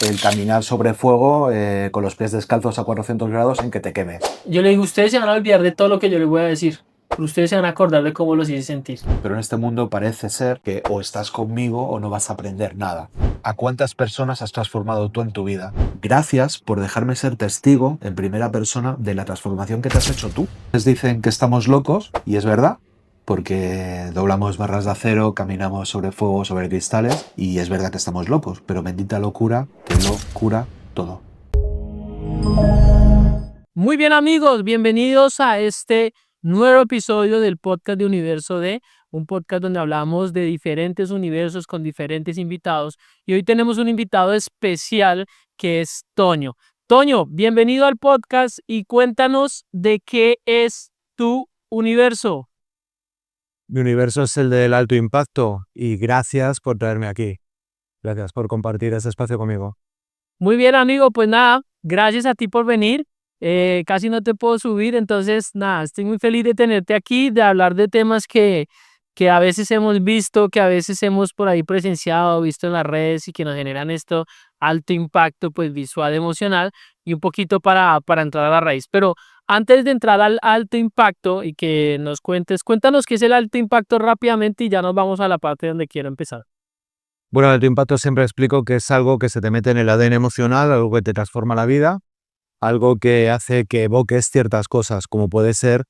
el caminar sobre fuego con los pies descalzos a 400 grados en que te quemes. Yo le digo, ustedes se van a olvidar de todo lo que yo les voy a decir, pero ustedes se van a acordar de cómo los hice sentir. Pero en este mundo parece ser que o estás conmigo o no vas a aprender nada. ¿A cuántas personas has transformado tú en tu vida? Gracias por dejarme ser testigo en primera persona de la transformación que te has hecho tú. Les dicen que estamos locos y es verdad, porque doblamos barras de acero, caminamos sobre fuego, sobre cristales y es verdad que estamos locos, pero bendita locura que lo cura todo. Muy bien, amigos, bienvenidos a este nuevo episodio del podcast de Universo D, un podcast donde hablamos de diferentes universos con diferentes invitados. Y hoy tenemos un invitado especial que es Toño. Toño, bienvenido al podcast y cuéntanos de qué es tu universo. Mi universo es el del alto impacto y gracias por traerme aquí. Gracias por compartir ese espacio conmigo. Muy bien, amigo, pues nada, gracias a ti por venir. Casi no te puedo subir, entonces nada, estoy muy feliz de tenerte aquí, de hablar de temas que a veces hemos visto, que a veces hemos por ahí presenciado, visto en las redes y que nos generan esto alto impacto pues visual, emocional y un poquito para entrar a la raíz. Pero antes de entrar al alto impacto y que nos cuéntanos qué es el alto impacto rápidamente y ya nos vamos a la parte donde quiero empezar. Bueno, el alto impacto siempre explico que es algo que se te mete en el ADN emocional, algo que te transforma la vida, algo que hace que evoques ciertas cosas, como puede ser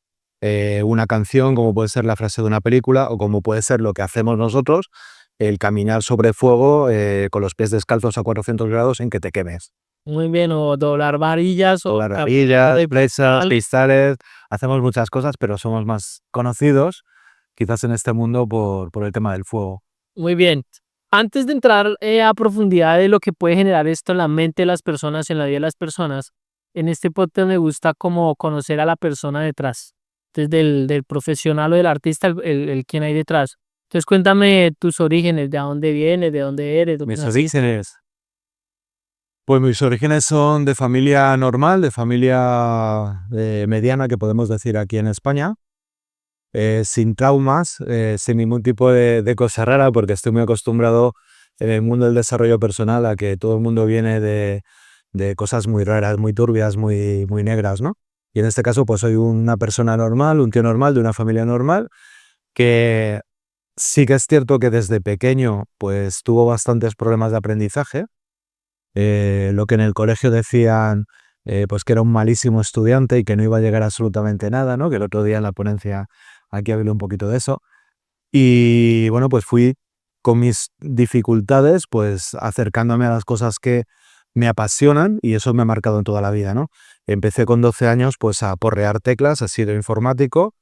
una canción, como puede ser la frase de una película o como puede ser lo que hacemos nosotros, el caminar sobre fuego con los pies descalzos a 400 grados en que te quemes. Muy bien, o doblar varillas o Doblar varillas, presas, cristales, hacemos muchas cosas, pero somos más conocidos quizás en este mundo por el tema del fuego. Muy bien. Antes de entrar a profundidad de lo que puede generar esto en la mente de las personas, en la vida de las personas, en este podcast me gusta como conocer a la persona detrás, desde del profesional o del artista, el quien hay detrás. Entonces cuéntame tus orígenes, de dónde vienes, de dónde eres. Mis orígenes. Pues mis orígenes son de familia normal, de familia mediana, que podemos decir aquí en España, sin traumas, sin ningún tipo de cosa rara, porque estoy muy acostumbrado en el mundo del desarrollo personal a que todo el mundo viene de cosas muy raras, muy turbias, muy negras, ¿no? Y en este caso, pues soy una persona normal, un tío normal, de una familia normal, que sí que es cierto que desde pequeño, pues tuvo bastantes problemas de aprendizaje. Lo que en el colegio decían pues que era un malísimo estudiante y que no iba a llegar a absolutamente nada, ¿no? Que el otro día en la ponencia aquí hablé un poquito de eso. Y bueno, pues fui con mis dificultades, pues acercándome a las cosas que me apasionan y eso me ha marcado en toda la vida, ¿no? Empecé con 12 años pues a porrear teclas, he sido informático,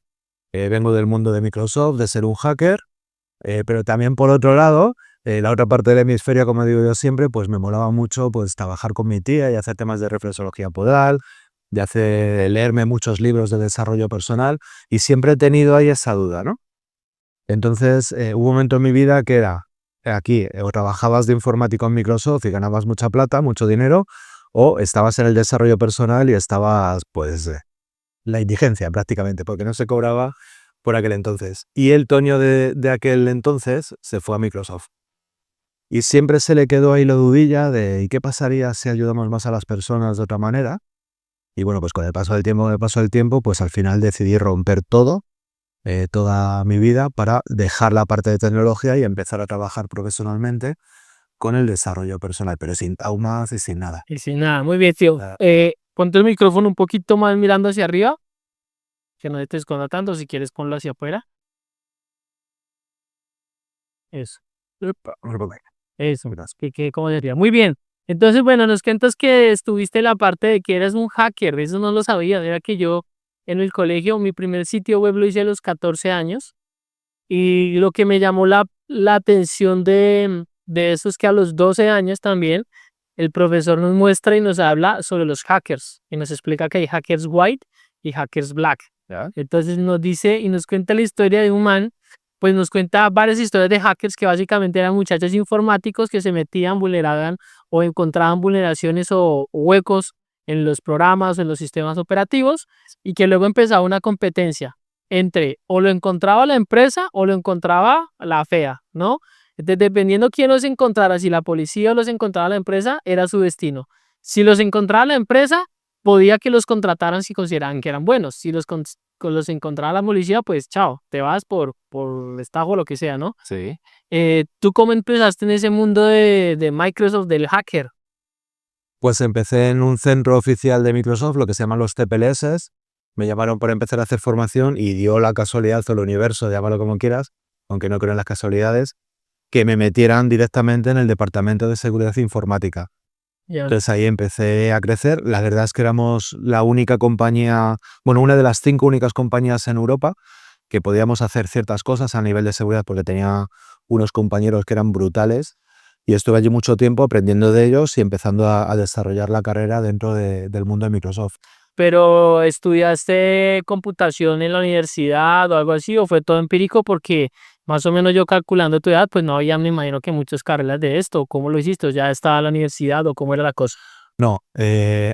vengo del mundo de Microsoft, de ser un hacker, pero también por otro lado, la otra parte del hemisferio, como digo yo siempre, pues me molaba mucho pues trabajar con mi tía y hacer temas de reflexología podal, leerme muchos libros de desarrollo personal y siempre he tenido ahí esa duda, ¿no? Entonces hubo un momento en mi vida que era aquí, o trabajabas de informático en Microsoft y ganabas mucha plata, mucho dinero, o estabas en el desarrollo personal y estabas pues la indigencia prácticamente, porque no se cobraba por aquel entonces. Y el Toño de aquel entonces se fue a Microsoft. Y siempre se le quedó ahí la dudilla de ¿y qué pasaría si ayudamos más a las personas de otra manera? Y bueno, pues con el paso del tiempo, pues al final decidí romper todo, toda mi vida, para dejar la parte de tecnología y empezar a trabajar profesionalmente con el desarrollo personal, pero sin traumas y sin nada. Y sin nada, muy bien, tío. Ponte el micrófono un poquito más mirando hacia arriba, que no te esconda tanto, si quieres ponlo hacia afuera. Eso. Eso, ¿cómo sería? Muy bien. Entonces, bueno, nos cuentas que estuviste en la parte de que eras un hacker, eso no lo sabía. Era que yo en el colegio, mi primer sitio web lo hice a los 14 años y lo que me llamó la atención de eso es que a los 12 años también el profesor nos muestra y nos habla sobre los hackers y nos explica que hay hackers white y hackers black. ¿Ya? Entonces nos dice y nos cuenta la historia de un man, pues nos cuenta varias historias de hackers que básicamente eran muchachos informáticos que se metían, vulneraban o encontraban vulneraciones o huecos en los programas o en los sistemas operativos y que luego empezaba una competencia entre o lo encontraba la empresa o lo encontraba la fea, ¿no? Dependiendo quién los encontrara, si la policía o los encontraba la empresa, era su destino. Si los encontraba la empresa, podía que los contrataran si consideraban que eran buenos. Si los encontraba la policía, pues chao, te vas por estajo o lo que sea, ¿no? Sí. ¿Tú cómo empezaste en ese mundo de Microsoft, del hacker? Pues empecé en un centro oficial de Microsoft, lo que se llaman los TPLS. Me llamaron para empezar a hacer formación y dio la casualidad o el universo, llámalo como quieras, aunque no creo en las casualidades, que me metieran directamente en el departamento de seguridad informática. Ya. Entonces ahí empecé a crecer. La verdad es que éramos la única compañía, bueno, una de las 5 únicas compañías en Europa que podíamos hacer ciertas cosas a nivel de seguridad porque tenía unos compañeros que eran brutales y estuve allí mucho tiempo aprendiendo de ellos y empezando a desarrollar la carrera dentro del mundo de Microsoft. Pero ¿estudiaste computación en la universidad o algo así? ¿O fue todo empírico? Porque más o menos yo calculando tu edad, pues no había, me imagino que muchas carreras de esto. ¿Cómo lo hiciste? ¿O ya estaba la universidad o cómo era la cosa? No,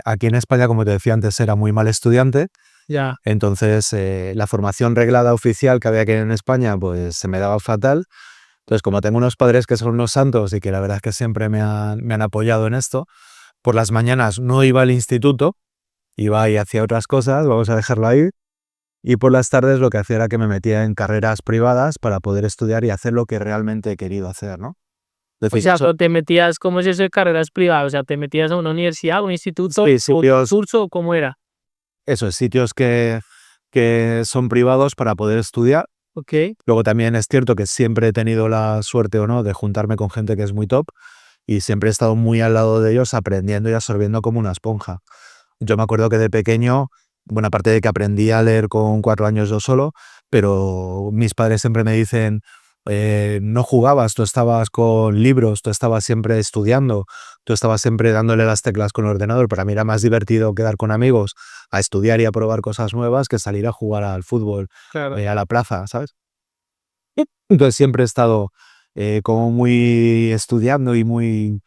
aquí en España, como te decía antes, era muy mal estudiante. Ya, Entonces, la formación reglada oficial que había aquí en España, pues se me daba fatal. Entonces, como tengo unos padres que son unos santos y que la verdad es que siempre me han apoyado en esto, por las mañanas no iba al instituto, iba y hacía otras cosas, vamos a dejarlo ahí, y por las tardes lo que hacía era que me metía en carreras privadas para poder estudiar y hacer lo que realmente he querido hacer, ¿no? Es o decir, sea, pero te metías, ¿cómo es eso de carreras privadas? O sea, ¿te metías a una universidad, un instituto, sí, o sitios, curso, o cómo era? esos sitios que son privados para poder estudiar. Ok, Luego también es cierto que siempre he tenido la suerte o no de juntarme con gente que es muy top y siempre he estado muy al lado de ellos aprendiendo y absorbiendo como una esponja. Yo me acuerdo que de pequeño, bueno, aparte de que aprendí a leer con 4 años yo solo, pero mis padres siempre me dicen, no jugabas, tú estabas con libros, tú estabas siempre estudiando, tú estabas siempre dándole las teclas con el ordenador. Para mí era más divertido quedar con amigos a estudiar y a probar cosas nuevas que salir a jugar al fútbol, claro. a la plaza, ¿sabes? Entonces siempre he estado como muy estudiando y muy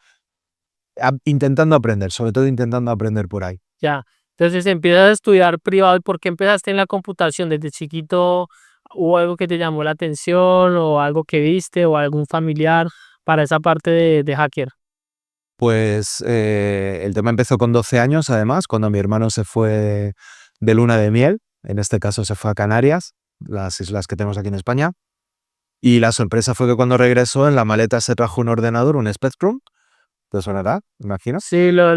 intentando aprender, sobre todo intentando aprender por ahí. Ya. Entonces empiezas a estudiar privado. ¿Y por qué empezaste en la computación? ¿Desde chiquito hubo algo que te llamó la atención o algo que viste o algún familiar para esa parte de hacker? Pues el tema empezó con 12 años, además, cuando mi hermano se fue de luna de miel, en este caso se fue a Canarias, las islas que tenemos aquí en España, y la sorpresa fue que cuando regresó en la maleta se trajo un ordenador, un Spectrum, ¿te sonará? Imagino. Sí, no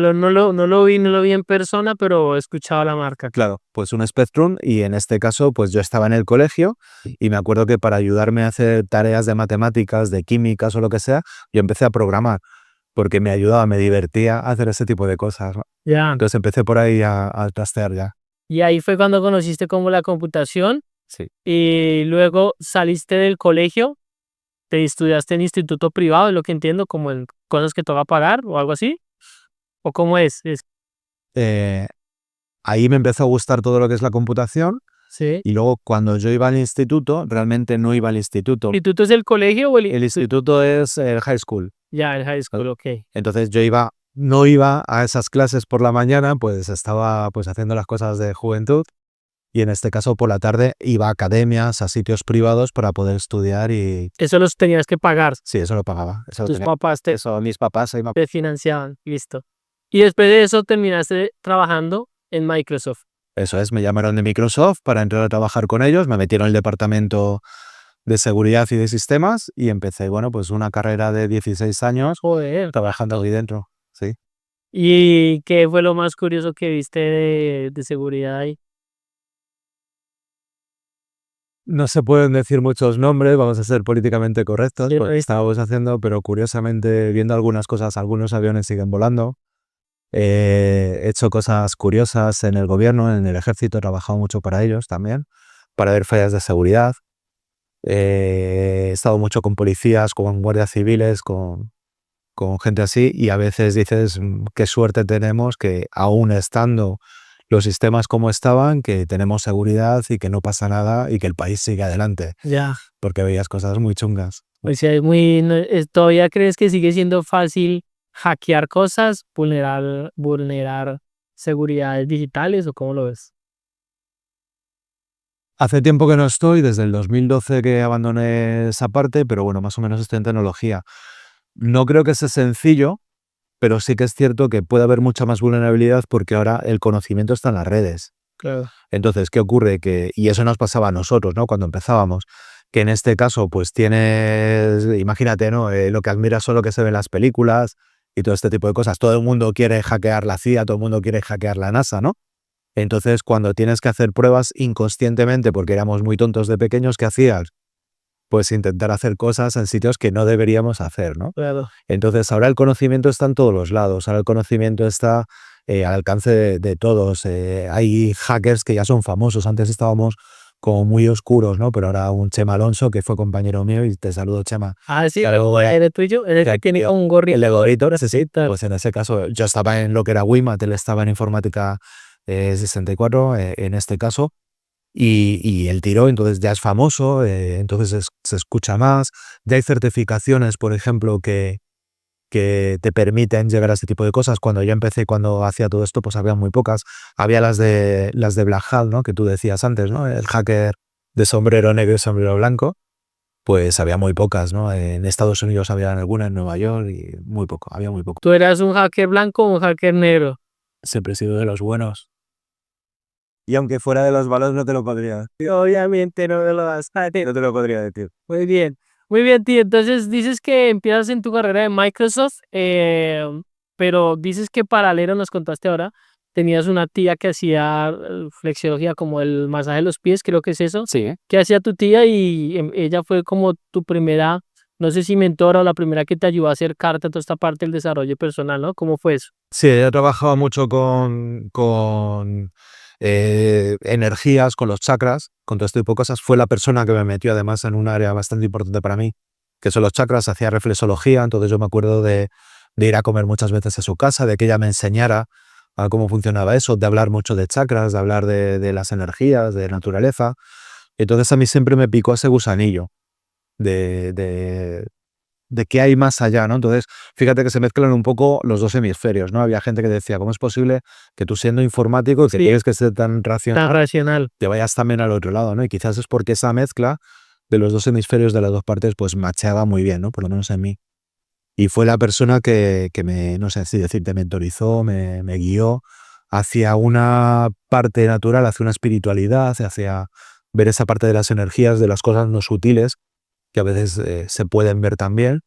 lo vi en persona, pero he escuchado la marca. Claro, pues un Spectrum y en este caso pues yo estaba en el colegio y me acuerdo que para ayudarme a hacer tareas de matemáticas, de químicas o lo que sea, yo empecé a programar porque me ayudaba, me divertía hacer ese tipo de cosas, ¿no? Ya. Entonces empecé por ahí a trastear ya. Y ahí fue cuando conociste como la computación Sí. y luego saliste del colegio, te estudiaste en instituto privado, es lo que entiendo, como en cosas que toca pagar o algo así. ¿O cómo es? Eh, Ahí me empezó a gustar todo lo que es la computación Sí. y luego cuando yo iba al instituto, realmente no iba al instituto. ¿Instituto es el colegio o el El instituto es el high school. Ya, el high school, ok. Entonces yo no iba a esas clases por la mañana, pues estaba pues haciendo las cosas de juventud y en este caso por la tarde iba a academias, a sitios privados para poder estudiar y Eso los tenías que pagar. sí, eso lo pagaba. Eso lo Tus tenía. papás Eso mis papás ahí te financiaban. Listo. Y después de eso terminaste trabajando en Microsoft. eso es, me llamaron de Microsoft para entrar a trabajar con ellos, me metieron en el departamento de seguridad y de sistemas y empecé, bueno, pues una carrera de 16 años Joder. trabajando ahí dentro, sí. ¿Y qué fue lo más curioso que viste de seguridad ahí? No se pueden decir muchos nombres, vamos a ser políticamente correctos, Sí, porque estábamos haciendo, pero curiosamente viendo algunas cosas, algunos aviones siguen volando. He hecho cosas curiosas en el gobierno, en el ejército, he trabajado mucho para ellos también, para ver fallas de seguridad. He estado mucho con policías, con guardias civiles, con gente así, y a veces dices, qué suerte tenemos que aún estando los sistemas como estaban, que tenemos seguridad y que no pasa nada y que el país sigue adelante, Ya. porque veías cosas muy chungas. O sea, ¿todavía crees que sigue siendo fácil hackear cosas, vulnerar seguridades digitales o cómo lo ves? Hace tiempo que no estoy, desde el 2012 que abandoné esa parte, pero bueno, más o menos estoy en tecnología. No creo que sea sencillo, pero sí que es cierto que puede haber mucha más vulnerabilidad porque ahora el conocimiento está en las redes. Claro. Entonces, ¿qué ocurre? Y eso nos pasaba a nosotros, ¿no? Cuando empezábamos. Que en este caso, pues tienes, imagínate, ¿no? Lo que admiras son lo que se ve en las películas y todo este tipo de cosas. Todo el mundo quiere hackear la CIA, todo el mundo quiere hackear la NASA, ¿no? Entonces, cuando tienes que hacer pruebas inconscientemente, porque éramos muy tontos de pequeños, ¿qué hacías? Pues intentar hacer cosas en sitios que no deberíamos hacer, ¿no? Claro. Entonces, ahora el conocimiento está en todos los lados, ahora el conocimiento está al alcance de todos. Hay hackers que ya son famosos, antes estábamos como muy oscuros, ¿no? Pero ahora un Chema Alonso, que fue compañero mío, y te saludo, Chema. Ah, sí, Claro, ¿eres tuyo? ¿Eres el que tiene como un gorrito? El de gorrito necesita. Pues en ese caso, yo estaba en lo que era WIMAT, él estaba en informática 64, en este caso, y el tiro entonces ya es famoso, entonces se escucha más. Ya hay certificaciones, por ejemplo, que te permiten llegar a este tipo de cosas. Cuando yo empecé, cuando hacía todo esto, pues había muy pocas. Había las de Black Hat, ¿no? Que tú decías antes, ¿no? El hacker de sombrero negro y sombrero blanco, pues había muy pocas, ¿no? En Estados Unidos había alguna, en Nueva York, y muy poco, había muy poco. ¿Tú eras un hacker blanco o un hacker negro? Siempre he sido de los buenos. Y aunque fuera de los malos no te lo podría. Obviamente no me lo vas a decir. No te lo podría decir. Muy bien. Muy bien, tío. Entonces dices que empiezas en tu carrera de Microsoft, pero dices que paralelo, nos contaste ahora, tenías una tía que hacía flexiología, como el masaje de los pies, creo que es eso. Sí, ¿Qué hacía tu tía? Y ella fue como tu primera, no sé si mentora o la primera que te ayudó a acercarte a toda esta parte del desarrollo personal, ¿no? ¿Cómo fue eso? Sí, ella trabajaba mucho con energías, con los chakras, con todo este tipo de cosas. Fue la persona que me metió además en un área bastante importante para mí, que son los chakras. Hacía reflexología, entonces yo me acuerdo de ir a comer muchas veces a su casa, de que ella me enseñara a cómo funcionaba eso, de hablar mucho de chakras, de hablar de las energías, de naturaleza. Entonces a mí siempre me picó ese gusanillo de, de, de qué hay más allá, ¿no? Entonces, fíjate que se mezclan un poco los dos hemisferios, ¿no? Había gente que decía, ¿cómo es posible que tú siendo informático y que Sí. tienes que ser tan Tan racional, racional. te vayas también al otro lado, ¿no? Y quizás es porque esa mezcla de los dos hemisferios de las dos partes, pues macheaba muy bien, ¿no? Por lo menos en mí. Y fue la persona que me, no sé si decirte, mentorizó, me guió hacia una parte natural, hacia una espiritualidad, hacia ver esa parte de las energías, de las cosas no sutiles, que a veces se pueden ver también,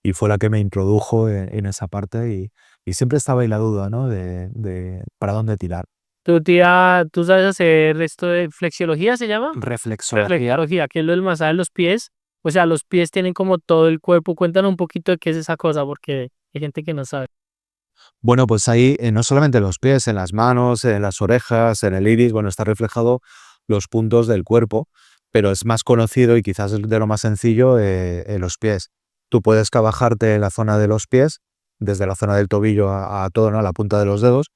y fue la que me introdujo en esa parte, y siempre estaba ahí la duda, ¿no? De para dónde tirar. Tu tía, ¿tú sabes hacer esto de flexiología, se llama? reflexología. Flexiología, que es lo del masaje de los pies. O sea, los pies tienen como todo el cuerpo. Cuéntanos un poquito de qué es esa cosa, porque hay gente que no sabe. Bueno, pues ahí no solamente en los pies, en las manos, en las orejas, en el iris, bueno, está reflejado los puntos del cuerpo, pero es más conocido y quizás es de lo más sencillo en los pies. Tú puedes trabajarte en la zona de los pies, desde la zona del tobillo a todo, ¿no? A la punta de los dedos.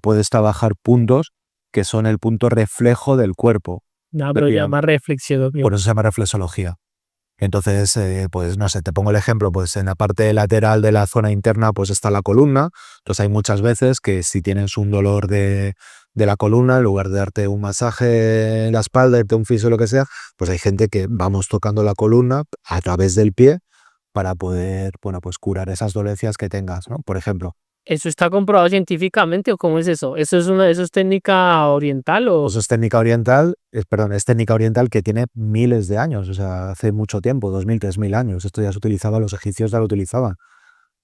Puedes trabajar puntos que son el punto reflejo del cuerpo. No, pero Decía, llama reflexología. por eso se llama reflexología. Entonces, pues no sé, te pongo el ejemplo, pues en la parte lateral de la zona interna pues está la columna. Entonces hay muchas veces que si tienes un dolor de la columna, en lugar de darte un masaje en la espalda, darte un fisio o lo que sea, pues hay gente que vamos tocando la columna a través del pie para poder, bueno, pues curar esas dolencias que tengas, ¿no? Por ejemplo. ¿Eso está comprobado científicamente o cómo es eso? ¿Eso es técnica oriental o...? Pues es técnica oriental, es técnica oriental que tiene miles de años, o sea, hace mucho tiempo, 2000, 3000 años. Esto ya se utilizaba, los egipcios ya lo utilizaban.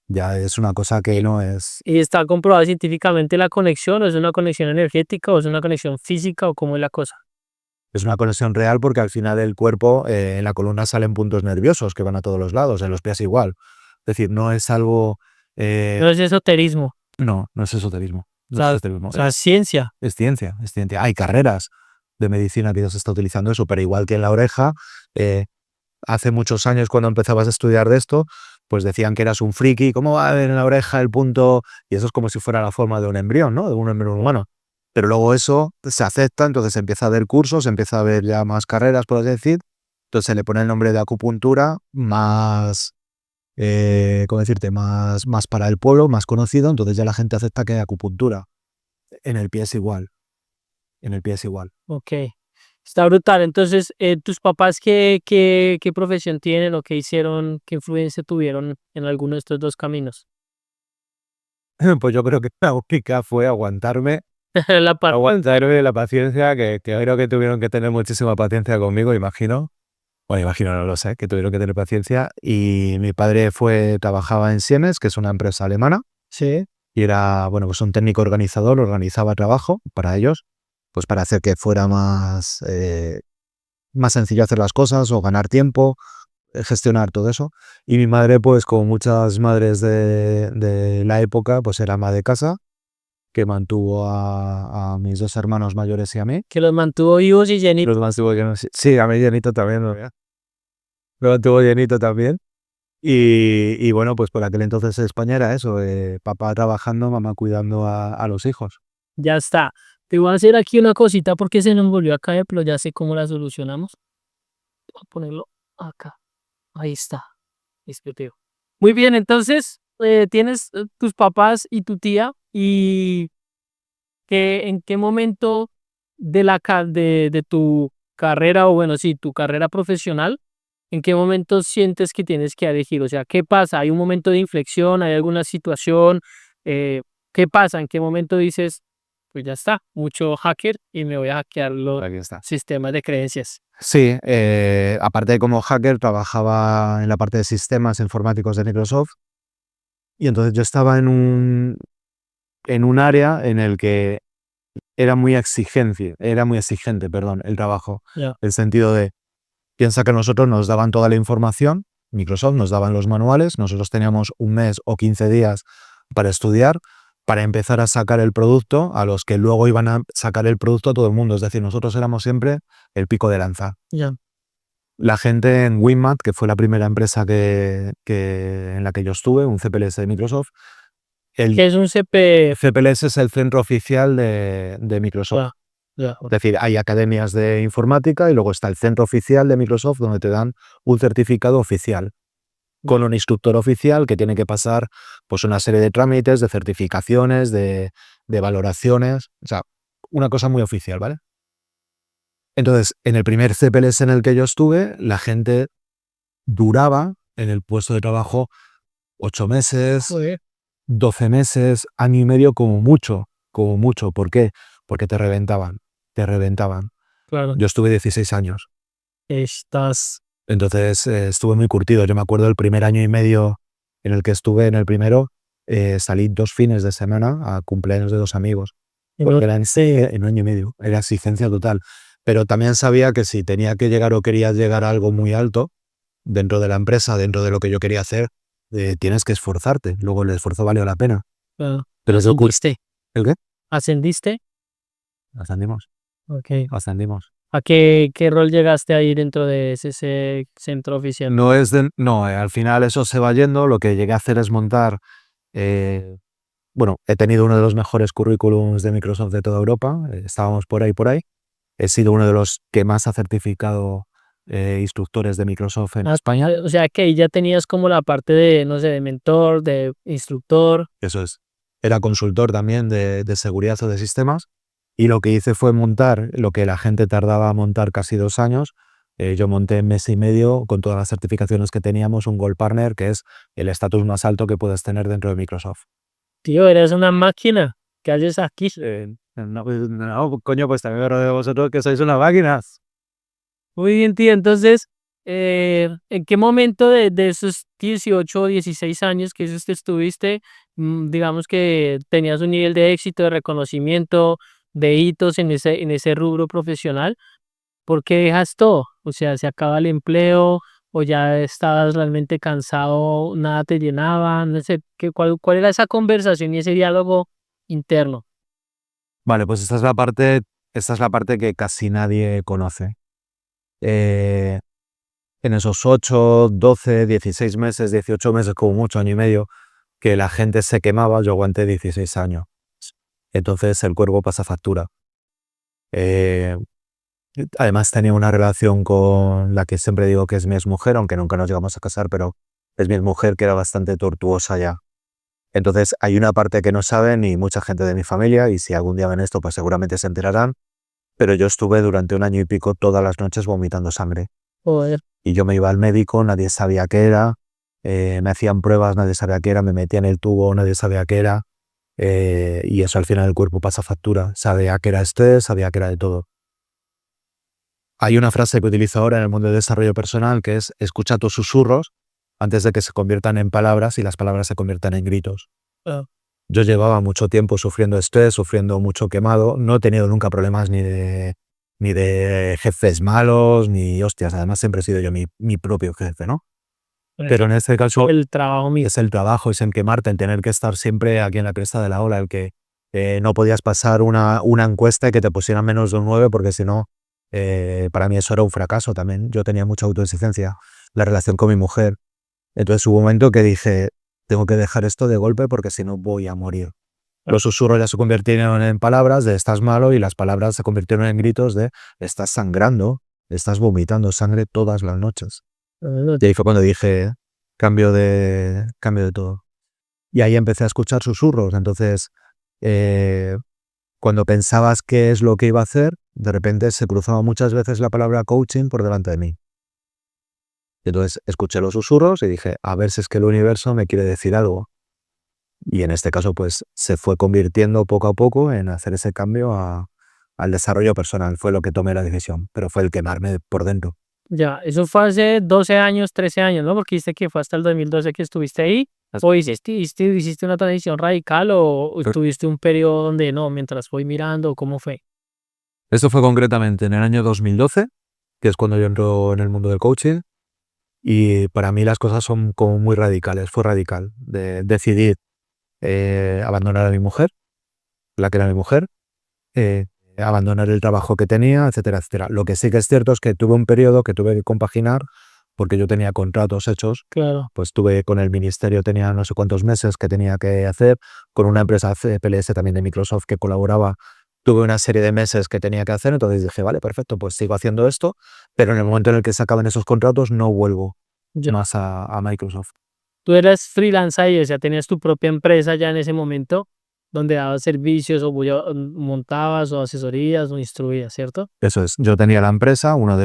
Ya es una cosa que no es... ¿Y está comprobado científicamente la conexión? ¿O es una conexión energética o es una conexión física o cómo es la cosa? Es una conexión real porque al final del cuerpo, en la columna salen puntos nerviosos que van a todos los lados, en los pies igual. Es decir, no es algo... No es esoterismo, no es esoterismo. No sea, es esoterismo. o sea, es ciencia. Es ciencia, es ciencia. Hay carreras de medicina que ya se está utilizando eso, pero igual que en la oreja, hace muchos años cuando empezabas a estudiar de esto, pues decían que eras un friki, ¿cómo va a haber en la oreja el punto? Y eso es como si fuera la forma de un embrión, ¿no? De un embrión humano. Pero luego eso se acepta, entonces se empieza a haber cursos, se empieza a haber ya más carreras, por así decir. Entonces se le pone el nombre de acupuntura más, ¿cómo decirte? Más para el pueblo, más conocido, entonces ya la gente acepta que hay acupuntura. En el pie es igual. En el pie es igual. Ok. Está brutal. Entonces, ¿tus papás qué profesión tienen o qué hicieron, qué influencia tuvieron en alguno de estos dos caminos? Pues yo creo que la única fue aguantarme, La parte. aguantarme la paciencia, que creo que tuvieron que tener muchísima paciencia conmigo, imagino. Bueno, imagino, no lo sé, que tuvieron que tener paciencia. Y mi padre trabajaba en Siemens, que es una empresa alemana, Sí. y era, bueno, pues un técnico organizador, organizaba trabajo para ellos, pues para hacer que fuera más sencillo hacer las cosas o ganar tiempo, gestionar todo eso. Y mi madre, pues como muchas madres de la época, pues era ama de casa, que mantuvo a mis dos hermanos mayores y a mí. Que los mantuvo vivos y llenitos. Los mantuvo llenos. Sí, a mí llenito también, ¿no? Lo mantuvo llenito también. Y bueno, pues por aquel entonces España era eso, papá trabajando, mamá cuidando a los hijos. Ya está. Te voy a hacer aquí una cosita porque se nos volvió a caer, pero ya sé cómo la solucionamos. Voy a ponerlo acá. Ahí está. Discutido. Muy bien, entonces tienes tus papás y tu tía y en qué momento de tu carrera o bueno, sí, tu carrera profesional, ¿en qué momento sientes que tienes que elegir? O sea, ¿qué pasa? ¿Hay un momento de inflexión? ¿Hay alguna situación? ¿Qué pasa? ¿En qué momento dices, pues ya está, mucho hacker y me voy a hackear los Aquí está. sistemas de creencias? Sí, aparte de como hacker, trabajaba en la parte de sistemas informáticos de Microsoft. Y entonces yo estaba en un área en el que era muy exigente, perdón, el trabajo. Ya. El sentido de, piensa que nosotros nos daban toda la información, Microsoft nos daban los manuales, nosotros teníamos un mes o 15 días para estudiar, para empezar a sacar el producto a los que luego iban a sacar el producto a todo el mundo. Es decir, nosotros éramos siempre el pico de lanza. Ya. La gente en Winmat, que fue la primera empresa en la que yo estuve, un CPLS de Microsoft, el ¿Qué es un CP? CPLS es el centro oficial de Microsoft. Ya. Es decir, hay academias de informática y luego está el centro oficial de Microsoft donde te dan un certificado oficial con un instructor oficial que tiene que pasar pues una serie de trámites, de certificaciones, de valoraciones, o sea, una cosa muy oficial, ¿vale? Entonces, en el primer CPLS en el que yo estuve, la gente duraba en el puesto de trabajo 8 meses, Joder. 12 meses, año y medio como mucho, como mucho. ¿Por qué? Porque te reventaban. Claro. Yo estuve 16 años, Estás. entonces estuve muy curtido. Yo me acuerdo del primer año y medio en el que estuve en el primero, salí 2 fines de semana a cumpleaños de 2 amigos, porque era en un año y medio, era exigencia total. Pero también sabía que si tenía que llegar o quería llegar a algo muy alto dentro de la empresa, dentro de lo que yo quería hacer, tienes que esforzarte. Luego el esfuerzo valió la pena. Claro. Pero eso, ¿Ascendiste? ¿el qué? ¿Ascendiste? Ascendimos. Ok. Ascendimos. ¿A qué rol llegaste ahí dentro de ese centro oficial? No, al final eso se va yendo. Lo que llegué a hacer es montar, bueno, he tenido uno de los mejores currículums de Microsoft de toda Europa. Estábamos por ahí. He sido uno de los que más ha certificado instructores de Microsoft en España. O sea que ahí ya tenías como la parte de, no sé, de mentor, de instructor. Eso es. Era consultor también de seguridad o de sistemas. Y lo que hice fue montar lo que la gente tardaba a montar casi 2 años. Yo monté en mes y medio, con todas las certificaciones que teníamos, un Gold Partner, que es el estatus más alto que puedes tener dentro de Microsoft. Tío, eres una máquina. ¿Qué haces aquí? No, coño, pues también me rodeo de vosotros que sois unas máquinas. Muy bien, tío. Entonces, ¿en qué momento de esos 18 o 16 años que esos te estuviste, digamos que tenías un nivel de éxito, de reconocimiento, de hitos en ese rubro profesional? ¿Por qué dejas todo? O sea, ¿se acaba el empleo o ya estabas realmente cansado, nada te llenaba? No sé, ¿cuál era esa conversación y ese diálogo interno? Vale, pues esta es la parte que casi nadie conoce. En esos 8, 12, 16 meses, 18 meses, como mucho, año y medio, que la gente se quemaba, yo aguanté 16 años. Entonces el cuerpo pasa factura. Eh, Además tenía una relación con la que siempre digo que es mi exmujer, aunque nunca nos llegamos a casar, pero es mi exmujer, que era bastante tortuosa ya. Entonces hay una parte que no saben y mucha gente de mi familia, y si algún día ven esto pues seguramente se enterarán, pero yo estuve durante 1 año y pico todas las noches vomitando sangre. Joder. Y yo me iba al médico, nadie sabía qué era, me hacían pruebas, nadie sabía qué era, me metían el tubo, nadie sabía qué era, y eso al final el cuerpo pasa factura. Sabía que era estrés, sabía que era de todo. Hay una frase que utilizo ahora en el mundo del desarrollo personal que es: escucha tus susurros antes de que se conviertan en palabras y las palabras se conviertan en gritos. Claro. Yo llevaba mucho tiempo sufriendo estrés, sufriendo mucho quemado, no he tenido nunca problemas ni de jefes malos, ni hostias, además siempre he sido yo mi propio jefe, ¿no? Pero en este caso El trabajo mío. es el trabajo, es en quemarte, en tener que estar siempre aquí en la cresta de la ola, el que no podías pasar una encuesta y que te pusieran menos de un 9 porque si no, para mí eso era un fracaso también. Yo tenía mucha autoexigencia, la relación con mi mujer. Entonces hubo un momento que dije, tengo que dejar esto de golpe porque si no voy a morir. Los susurros ya se convirtieron en palabras de estás malo y las palabras se convirtieron en gritos de estás sangrando, estás vomitando sangre todas las noches. Y ahí fue cuando dije, cambio de todo. Y ahí empecé a escuchar susurros. Entonces, cuando pensabas qué es lo que iba a hacer, de repente se cruzaba muchas veces la palabra coaching por delante de mí. Entonces escuché los susurros y dije, a ver si es que el universo me quiere decir algo. Y en este caso, pues se fue convirtiendo poco a poco en hacer ese cambio al desarrollo personal. Fue lo que tomé la decisión, pero fue el quemarme por dentro. Ya, eso fue hace 12 años, 13 años, ¿no? Porque dijiste que fue hasta el 2012 que estuviste ahí. ¿O hiciste una transición radical o tuviste un periodo donde no, mientras fui mirando, cómo fue? Esto fue concretamente en el año 2012, que es cuando yo entro en el mundo del coaching. Y para mí las cosas son como muy radicales. Fue radical de decidir abandonar a mi mujer, la que era mi mujer, abandonar el trabajo que tenía, etcétera, etcétera. Lo que sí que es cierto es que tuve un periodo que tuve que compaginar porque yo tenía contratos hechos. Claro. Pues tuve con el ministerio, tenía no sé cuántos meses que tenía que hacer, con una empresa PLS también de Microsoft que colaboraba, tuve una serie de meses que tenía que hacer, entonces dije, vale, perfecto, pues sigo haciendo esto, pero en el momento en el que se acaben esos contratos no vuelvo Ya. más a Microsoft. Tú eras freelance ahí, o sea, tenías tu propia empresa ya en ese momento donde dabas servicios o montabas o asesorías o instruías, ¿cierto? Eso es, yo tenía la empresa, uno de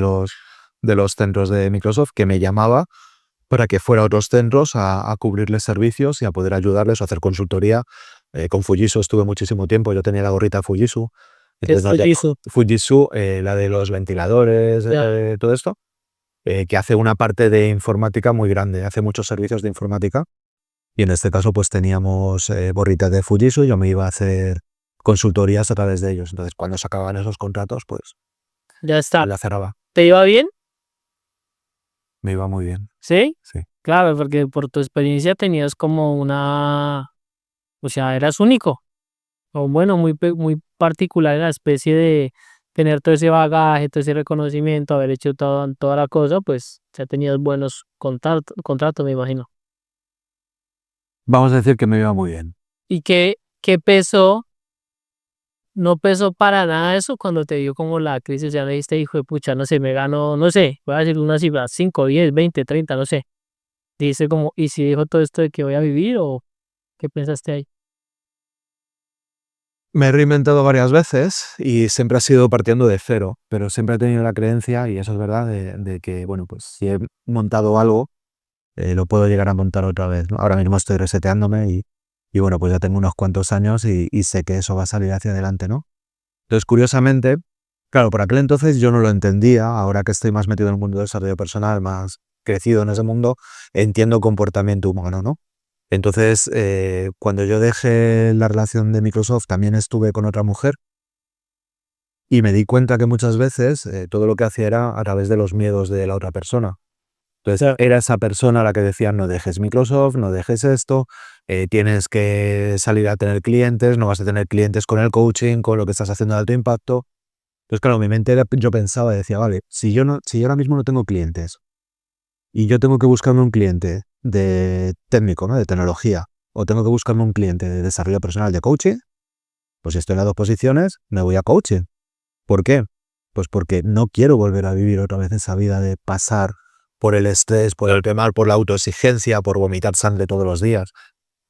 los centros de Microsoft que me llamaba para que fuera a otros centros a cubrirles servicios y a poder ayudarles a hacer consultoría. Con Fujitsu estuve muchísimo tiempo, yo tenía la gorrita Fujitsu. ¿Qué es Fujitsu? Fujitsu, la de los ventiladores, Ya. todo esto, que hace una parte de informática muy grande, hace muchos servicios de informática. Y en este caso pues teníamos gorritas de Fujitsu, yo me iba a hacer consultorías a través de ellos. Entonces cuando se acababan esos contratos, pues Ya está. la cerraba. ¿Te iba bien? Me iba muy bien. ¿Sí? Sí. Claro, porque por tu experiencia tenías como o sea, eras único, o bueno, muy particular en la especie de tener todo ese bagaje, todo ese reconocimiento, haber hecho toda la cosa, pues ya tenías buenos contratos, me imagino. Vamos a decir que me iba muy bien. ¿Y qué pesó? No pesó para nada eso cuando te dio como la crisis, ya le dijiste, hijo de pucha, no sé, me gano, no sé, voy a decir una cifra, 5, 10, 20, 30, no sé. Dice como, ¿y si dijo todo esto de que voy a vivir o qué pensaste ahí? Me he reinventado varias veces y siempre ha sido partiendo de cero, pero siempre he tenido la creencia, y eso es verdad, de que, bueno, pues si he montado algo, lo puedo llegar a montar otra vez, ¿no? Ahora mismo estoy reseteándome y bueno, pues ya tengo unos cuantos años y sé que eso va a salir hacia adelante, ¿no? Entonces, curiosamente, claro, por aquel entonces yo no lo entendía, ahora que estoy más metido en el mundo del desarrollo personal, más crecido en ese mundo, entiendo comportamiento humano, ¿no? Entonces, cuando yo dejé la relación de Microsoft, también estuve con otra mujer y me di cuenta que muchas veces todo lo que hacía era a través de los miedos de la otra persona. Entonces, era esa persona a la que decía, no dejes Microsoft, no dejes esto, tienes que salir a tener clientes, no vas a tener clientes con el coaching, con lo que estás haciendo de alto impacto. Entonces, claro, mi mente yo pensaba y decía, vale, si yo ahora mismo no tengo clientes y yo tengo que buscarme un cliente de técnico, ¿no? De tecnología, o tengo que buscarme un cliente de desarrollo personal de coaching, pues si estoy en las dos posiciones, me voy a coaching. ¿Por qué? Pues porque no quiero volver a vivir otra vez esa vida de pasar por el estrés, por el quemar, por la autoexigencia, por vomitar sangre todos los días.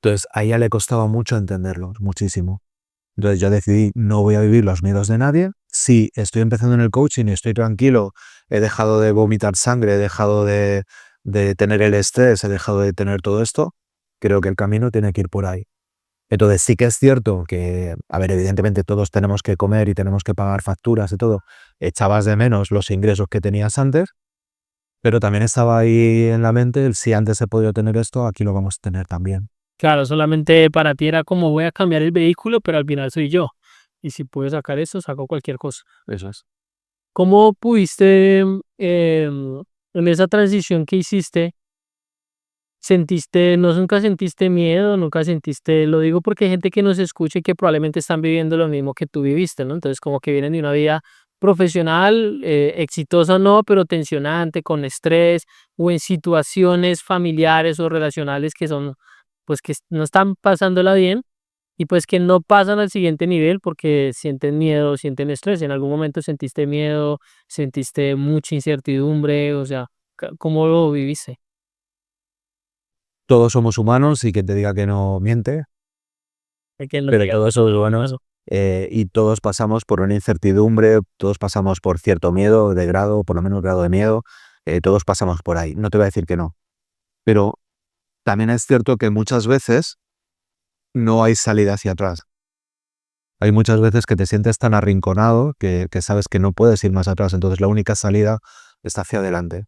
Entonces, a ella le costaba mucho entenderlo, muchísimo. Entonces yo decidí, no voy a vivir los miedos de nadie, si estoy empezando en el coaching y estoy tranquilo, he dejado de vomitar sangre, he dejado de tener el estrés, he dejado de tener todo esto, creo que el camino tiene que ir por ahí. Entonces sí que es cierto que, a ver, evidentemente todos tenemos que comer y tenemos que pagar facturas y todo. Echabas de menos los ingresos que tenías antes, pero también estaba ahí en la mente el si antes he podido tener esto, aquí lo vamos a tener también. Claro, solamente para ti era como voy a cambiar el vehículo, pero al final soy yo. Y si puedo sacar esto, saco cualquier cosa. Eso es. ¿Cómo pudiste, en esa transición que hiciste, nunca sentiste miedo, nunca sentiste, lo digo porque hay gente que nos escucha y que probablemente están viviendo lo mismo que tú viviste, ¿no? Entonces como que vienen de una vida profesional, exitosa o no, pero tensionante, con estrés, o en situaciones familiares o relacionales que son, pues que no están pasándola bien y pues que no pasan al siguiente nivel porque sienten miedo, sienten estrés. ¿En algún momento sentiste miedo, sentiste mucha incertidumbre? O sea, ¿cómo lo viviste? Todos somos humanos y que te diga que no miente, Es que no pero diga todos somos humanos y todos pasamos por una incertidumbre, todos pasamos por cierto miedo de grado, por lo menos grado de miedo, todos pasamos por ahí. No te voy a decir que no, pero también es cierto que muchas veces no hay salida hacia atrás. Hay muchas veces que te sientes tan arrinconado que sabes que no puedes ir más atrás, entonces la única salida está hacia adelante.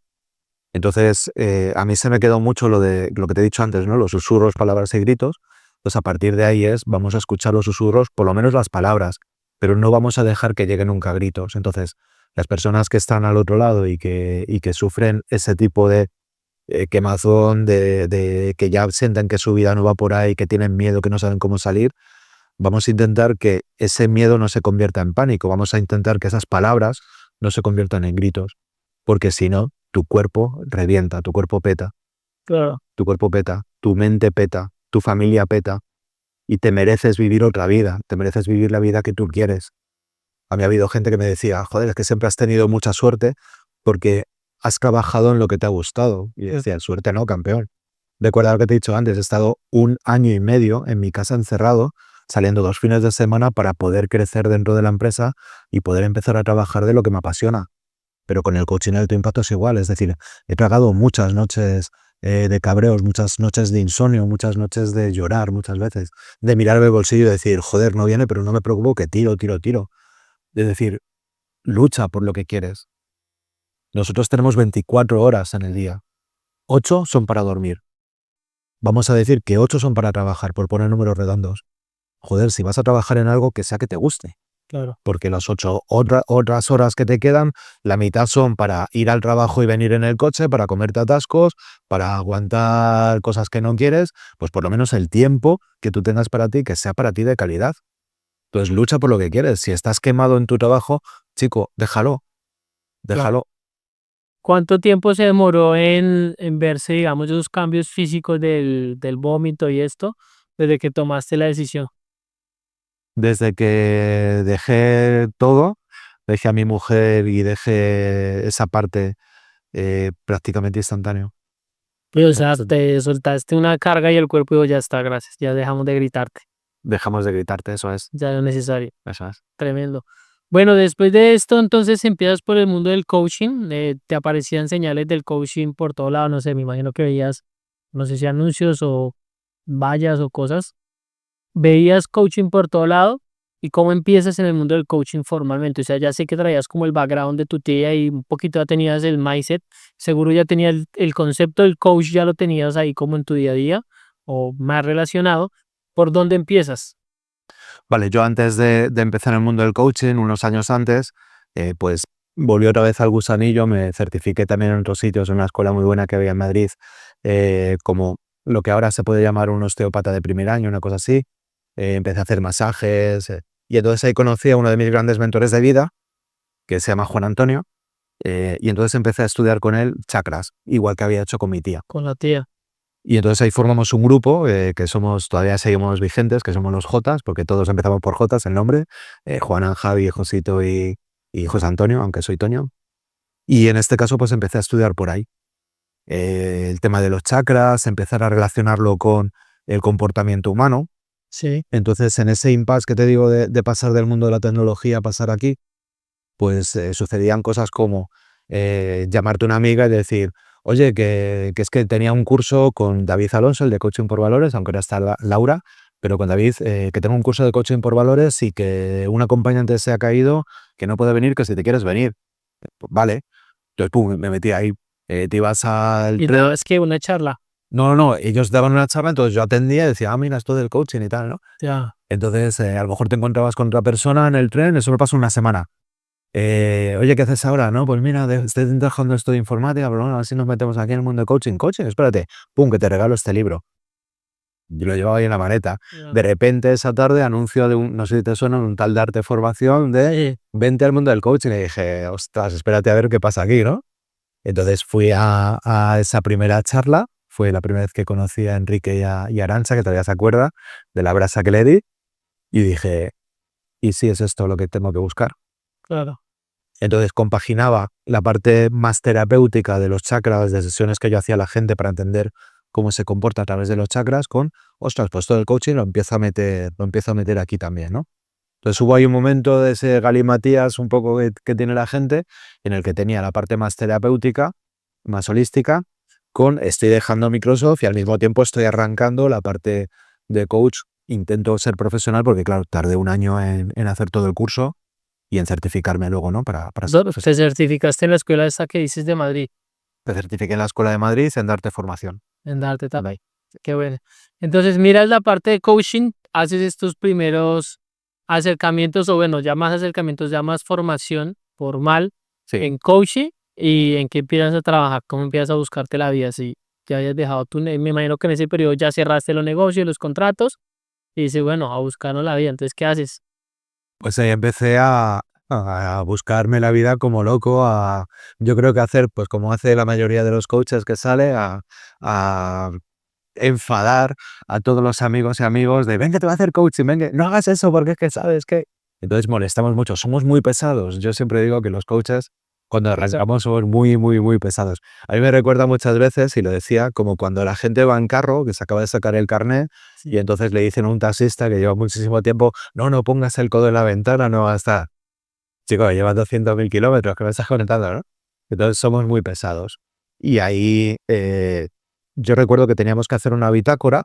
Entonces, a mí se me quedó mucho lo que te he dicho antes, ¿no? Los susurros, palabras y gritos. Entonces, a partir de ahí vamos a escuchar los susurros, por lo menos las palabras, pero no vamos a dejar que lleguen nunca a gritos. Entonces, las personas que están al otro lado y que sufren ese tipo de quemazón, de que ya sienten que su vida no va por ahí, que tienen miedo, que no saben cómo salir, vamos a intentar que ese miedo no se convierta en pánico. Vamos a intentar que esas palabras no se conviertan en gritos, porque si no, tu cuerpo revienta, tu cuerpo peta, claro. tu mente peta, tu familia peta, y te mereces vivir otra vida, te mereces vivir la vida que tú quieres. A mí ha habido gente que me decía, joder, es que siempre has tenido mucha suerte porque has trabajado en lo que te ha gustado. Y decía, suerte no, campeón. Recuerda lo que te he dicho antes, he estado 1 año y medio en mi casa encerrado, saliendo 2 fines de semana para poder crecer dentro de la empresa y poder empezar a trabajar de lo que me apasiona. Pero con el coaching de alto impacto es igual, es decir, he tragado muchas noches de cabreos, muchas noches de insomnio, muchas noches de llorar, muchas veces, de mirarme el bolsillo y decir, joder, no viene, pero no me preocupo, que tiro. Es decir, lucha por lo que quieres. Nosotros tenemos 24 horas en el día, 8 son para dormir. Vamos a decir que 8 son para trabajar, por poner números redondos. Joder, si vas a trabajar en algo que sea que te guste. Claro. Porque las 8 otras horas que te quedan, la mitad son para ir al trabajo y venir en el coche, para comerte atascos, para aguantar cosas que no quieres, pues por lo menos el tiempo que tú tengas para ti, que sea para ti de calidad. Entonces lucha por lo que quieres. Si estás quemado en tu trabajo, chico, déjalo. ¿Cuánto tiempo se demoró en verse, digamos, esos cambios físicos del vómito y esto, desde que tomaste la decisión? Desde que dejé todo, dejé a mi mujer y dejé esa parte prácticamente instantáneo. Pues, o sea, te soltaste una carga y el cuerpo dijo, ya está, gracias, ya dejamos de gritarte, Dejamos de gritarte, eso es. ya no es necesario. Eso es. Tremendo. Bueno, después de esto, entonces empiezas por el mundo del coaching, te aparecían señales del coaching por todo lado, no sé, me imagino que veías, no sé si anuncios o vallas o cosas, veías coaching por todo lado y cómo empiezas en el mundo del coaching formalmente, o sea, ya sé que traías como el background de tu tía y un poquito ya tenías el mindset, seguro ya tenías el concepto del coach, ya lo tenías ahí como en tu día a día o más relacionado, ¿por dónde empiezas? Vale, yo antes de empezar en el mundo del coaching, unos años antes, pues volví otra vez al gusanillo, me certifiqué también en otros sitios, en una escuela muy buena que había en Madrid, como lo que ahora se puede llamar un osteópata de primer año, una cosa así. Empecé a hacer masajes y entonces ahí conocí a uno de mis grandes mentores de vida, que se llama Juan Antonio, y entonces empecé a estudiar con él chakras, igual que había hecho con mi tía. Con la tía. Y entonces ahí formamos un grupo que todavía seguimos vigentes, que somos los Jotas, porque todos empezamos por Jotas, el nombre, Juanan, Javi, Josito y José Antonio, aunque soy Toño. Y en este caso pues empecé a estudiar por ahí. El tema de los chakras, empezar a relacionarlo con el comportamiento humano. Sí. Entonces en ese impasse que te digo de pasar del mundo de la tecnología a pasar aquí, pues sucedían cosas como llamarte a una amiga y decir, oye, que es que tenía un curso con David Alonso, el de Coaching por Valores, aunque ahora está Laura, pero con David, que tengo un curso de Coaching por Valores y que un acompañante se ha caído, que no puede venir, que si te quieres venir. Pues vale. Entonces, pum, me metí ahí. Te ibas al Y tren. no, es que una charla. No, ellos daban una charla, entonces yo atendía y decía, mira, esto del coaching y tal, ¿no? Ya. Entonces, a lo mejor te encontrabas con otra persona en el tren, eso me pasó una semana. Oye, ¿qué haces ahora? No, pues mira, estoy trabajando esto de informática, pero bueno, a ver si nos metemos aquí en el mundo de coaching. Coaching, espérate, pum, que te regalo este libro. Yo lo llevaba ahí en la maleta. Ya. De repente, esa tarde, anuncio de no sé si te suena, un tal de Arte Formación de Sí. vente al mundo del coaching. Y dije, ostras, espérate a ver qué pasa aquí, ¿no? Entonces fui a esa primera charla, fue la primera vez que conocí a Enrique y a Arantxa, que todavía se acuerda, de la brasa que le di, y dije, ¿y si es esto lo que tengo que buscar? Claro. Entonces compaginaba la parte más terapéutica de los chakras, de sesiones que yo hacía a la gente para entender cómo se comporta a través de los chakras, con, ostras, pues todo el coaching lo empiezo a meter aquí también, ¿no? Entonces hubo ahí un momento de ese galimatías un poco que tiene la gente, en el que tenía la parte más terapéutica, más holística, con estoy dejando Microsoft y al mismo tiempo estoy arrancando la parte de coach. Intento ser profesional porque, claro, tardé un año en hacer todo el curso y en certificarme luego, ¿no? Para ser profesional. Te certificaste en la escuela esta que dices de Madrid, Me certifiqué en la Escuela de Madrid en darte formación. en darte también. Qué bueno. Entonces, miras la parte de coaching, haces estos primeros acercamientos, o bueno, ya más acercamientos, ya más formación formal Sí. en coaching, y en qué empiezas a trabajar, cómo empiezas a buscarte la vida. Si ya hayas dejado me imagino que en ese periodo ya cerraste los negocios, los contratos, y dices, bueno, a buscarnos la vida. Entonces, ¿qué haces? Pues ahí empecé a buscarme la vida como loco, yo creo que hacer, pues como hace la mayoría de los coaches que sale, a enfadar a todos los amigos y amigos de, venga, te voy a hacer coaching, venga, no hagas eso porque es que sabes que... Entonces molestamos mucho, somos muy pesados. Yo siempre digo que los coaches, cuando arrancamos, somos muy, muy, muy pesados. A mí me recuerda muchas veces, y lo decía, como cuando la gente va en carro, que se acaba de sacar el carnet, y entonces le dicen a un taxista que lleva muchísimo tiempo, no pongas el codo en la ventana, no va a estar. Chico, llevas 200.000 kilómetros, que me estás conectando, ¿no? Entonces somos muy pesados. Y ahí yo recuerdo que teníamos que hacer una bitácora,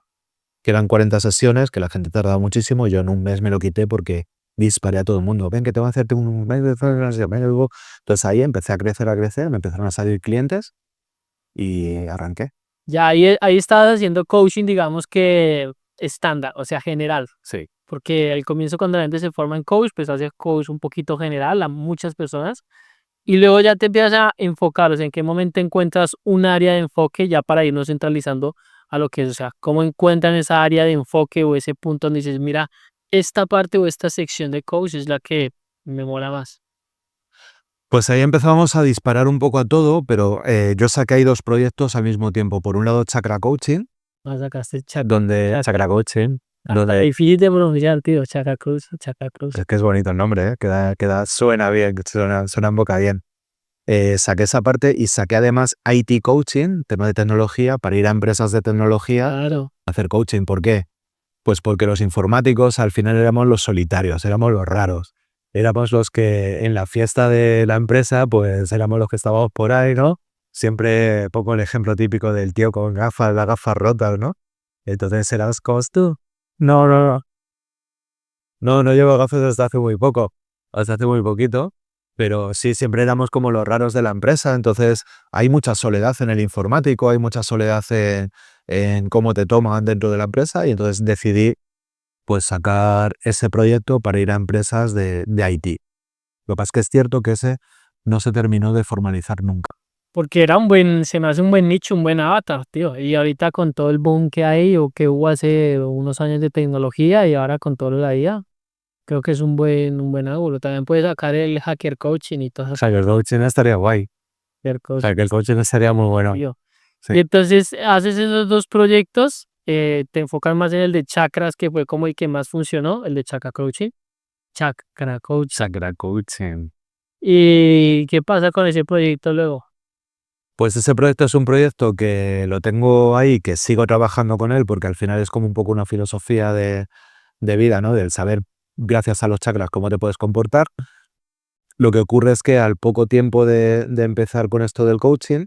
que eran 40 sesiones, que la gente tardaba muchísimo, y yo en un mes me lo quité porque disparé a todo el mundo. Ven, que te voy a hacerte un... Entonces ahí empecé a crecer, me empezaron a salir clientes y arranqué. Ya ahí estabas haciendo coaching, digamos que estándar, o sea, general. Sí. Porque al comienzo, cuando la gente se forma en coach, pues hace coach un poquito general a muchas personas. Y luego ya te empiezas a enfocar, o sea, en qué momento encuentras un área de enfoque ya para irnos centralizando a lo que es, o sea, cómo encuentran esa área de enfoque o ese punto donde dices, mira, esta parte o esta sección de coach es la que me mola más. Pues ahí empezábamos a disparar un poco a todo, pero yo saqué ahí 2 proyectos al mismo tiempo. Por un lado, Chakra Coaching, Más sacaste donde... Chakra Coaching. Hasta difícil de pronunciar, tío. Chakra Cruz, Chakra Cruz. Es que es bonito el nombre, ¿eh? Suena bien, suena en boca bien. Saqué esa parte y saqué además IT Coaching, tema de tecnología, para ir a empresas de tecnología Claro. a hacer coaching. ¿Por qué? Pues porque los informáticos al final éramos los solitarios, éramos los raros. Éramos los que en la fiesta de la empresa, pues éramos los que estábamos por ahí, ¿no? Siempre pongo el ejemplo típico del tío con gafas, las gafas rotas, ¿no? Entonces eras como tú. No. No llevo gafas hasta hace muy poco, hasta hace muy poquito, pero sí, siempre éramos como los raros de la empresa. Entonces hay mucha soledad en el informático, hay mucha soledad en cómo te toman dentro de la empresa, y entonces decidí pues sacar ese proyecto para ir a empresas de IT. Lo que pasa es que es cierto que ese no se terminó de formalizar nunca. Porque se me hace un buen nicho, un buen avatar, tío. Y ahorita con todo el boom que hay o que hubo hace unos años de tecnología y ahora con todo lo de la IA, creo que es un buen ángulo. También puedes sacar el hacker coaching y todo O eso. sea, que el coaching estaría guay. Hacker O coaching, sea, que el coaching estaría muy bueno. tío. Sí. Y entonces haces esos dos proyectos, te enfocas más en el de chakras, que fue como el que más funcionó, el de chakra coaching. Chakra coaching. Chakra Coaching. ¿Y qué pasa con ese proyecto luego? Pues ese proyecto es un proyecto que lo tengo ahí, que sigo trabajando con él, porque al final es como un poco una filosofía de vida, ¿no? Del saber, gracias a los chakras, cómo te puedes comportar. Lo que ocurre es que al poco tiempo de empezar con esto del coaching,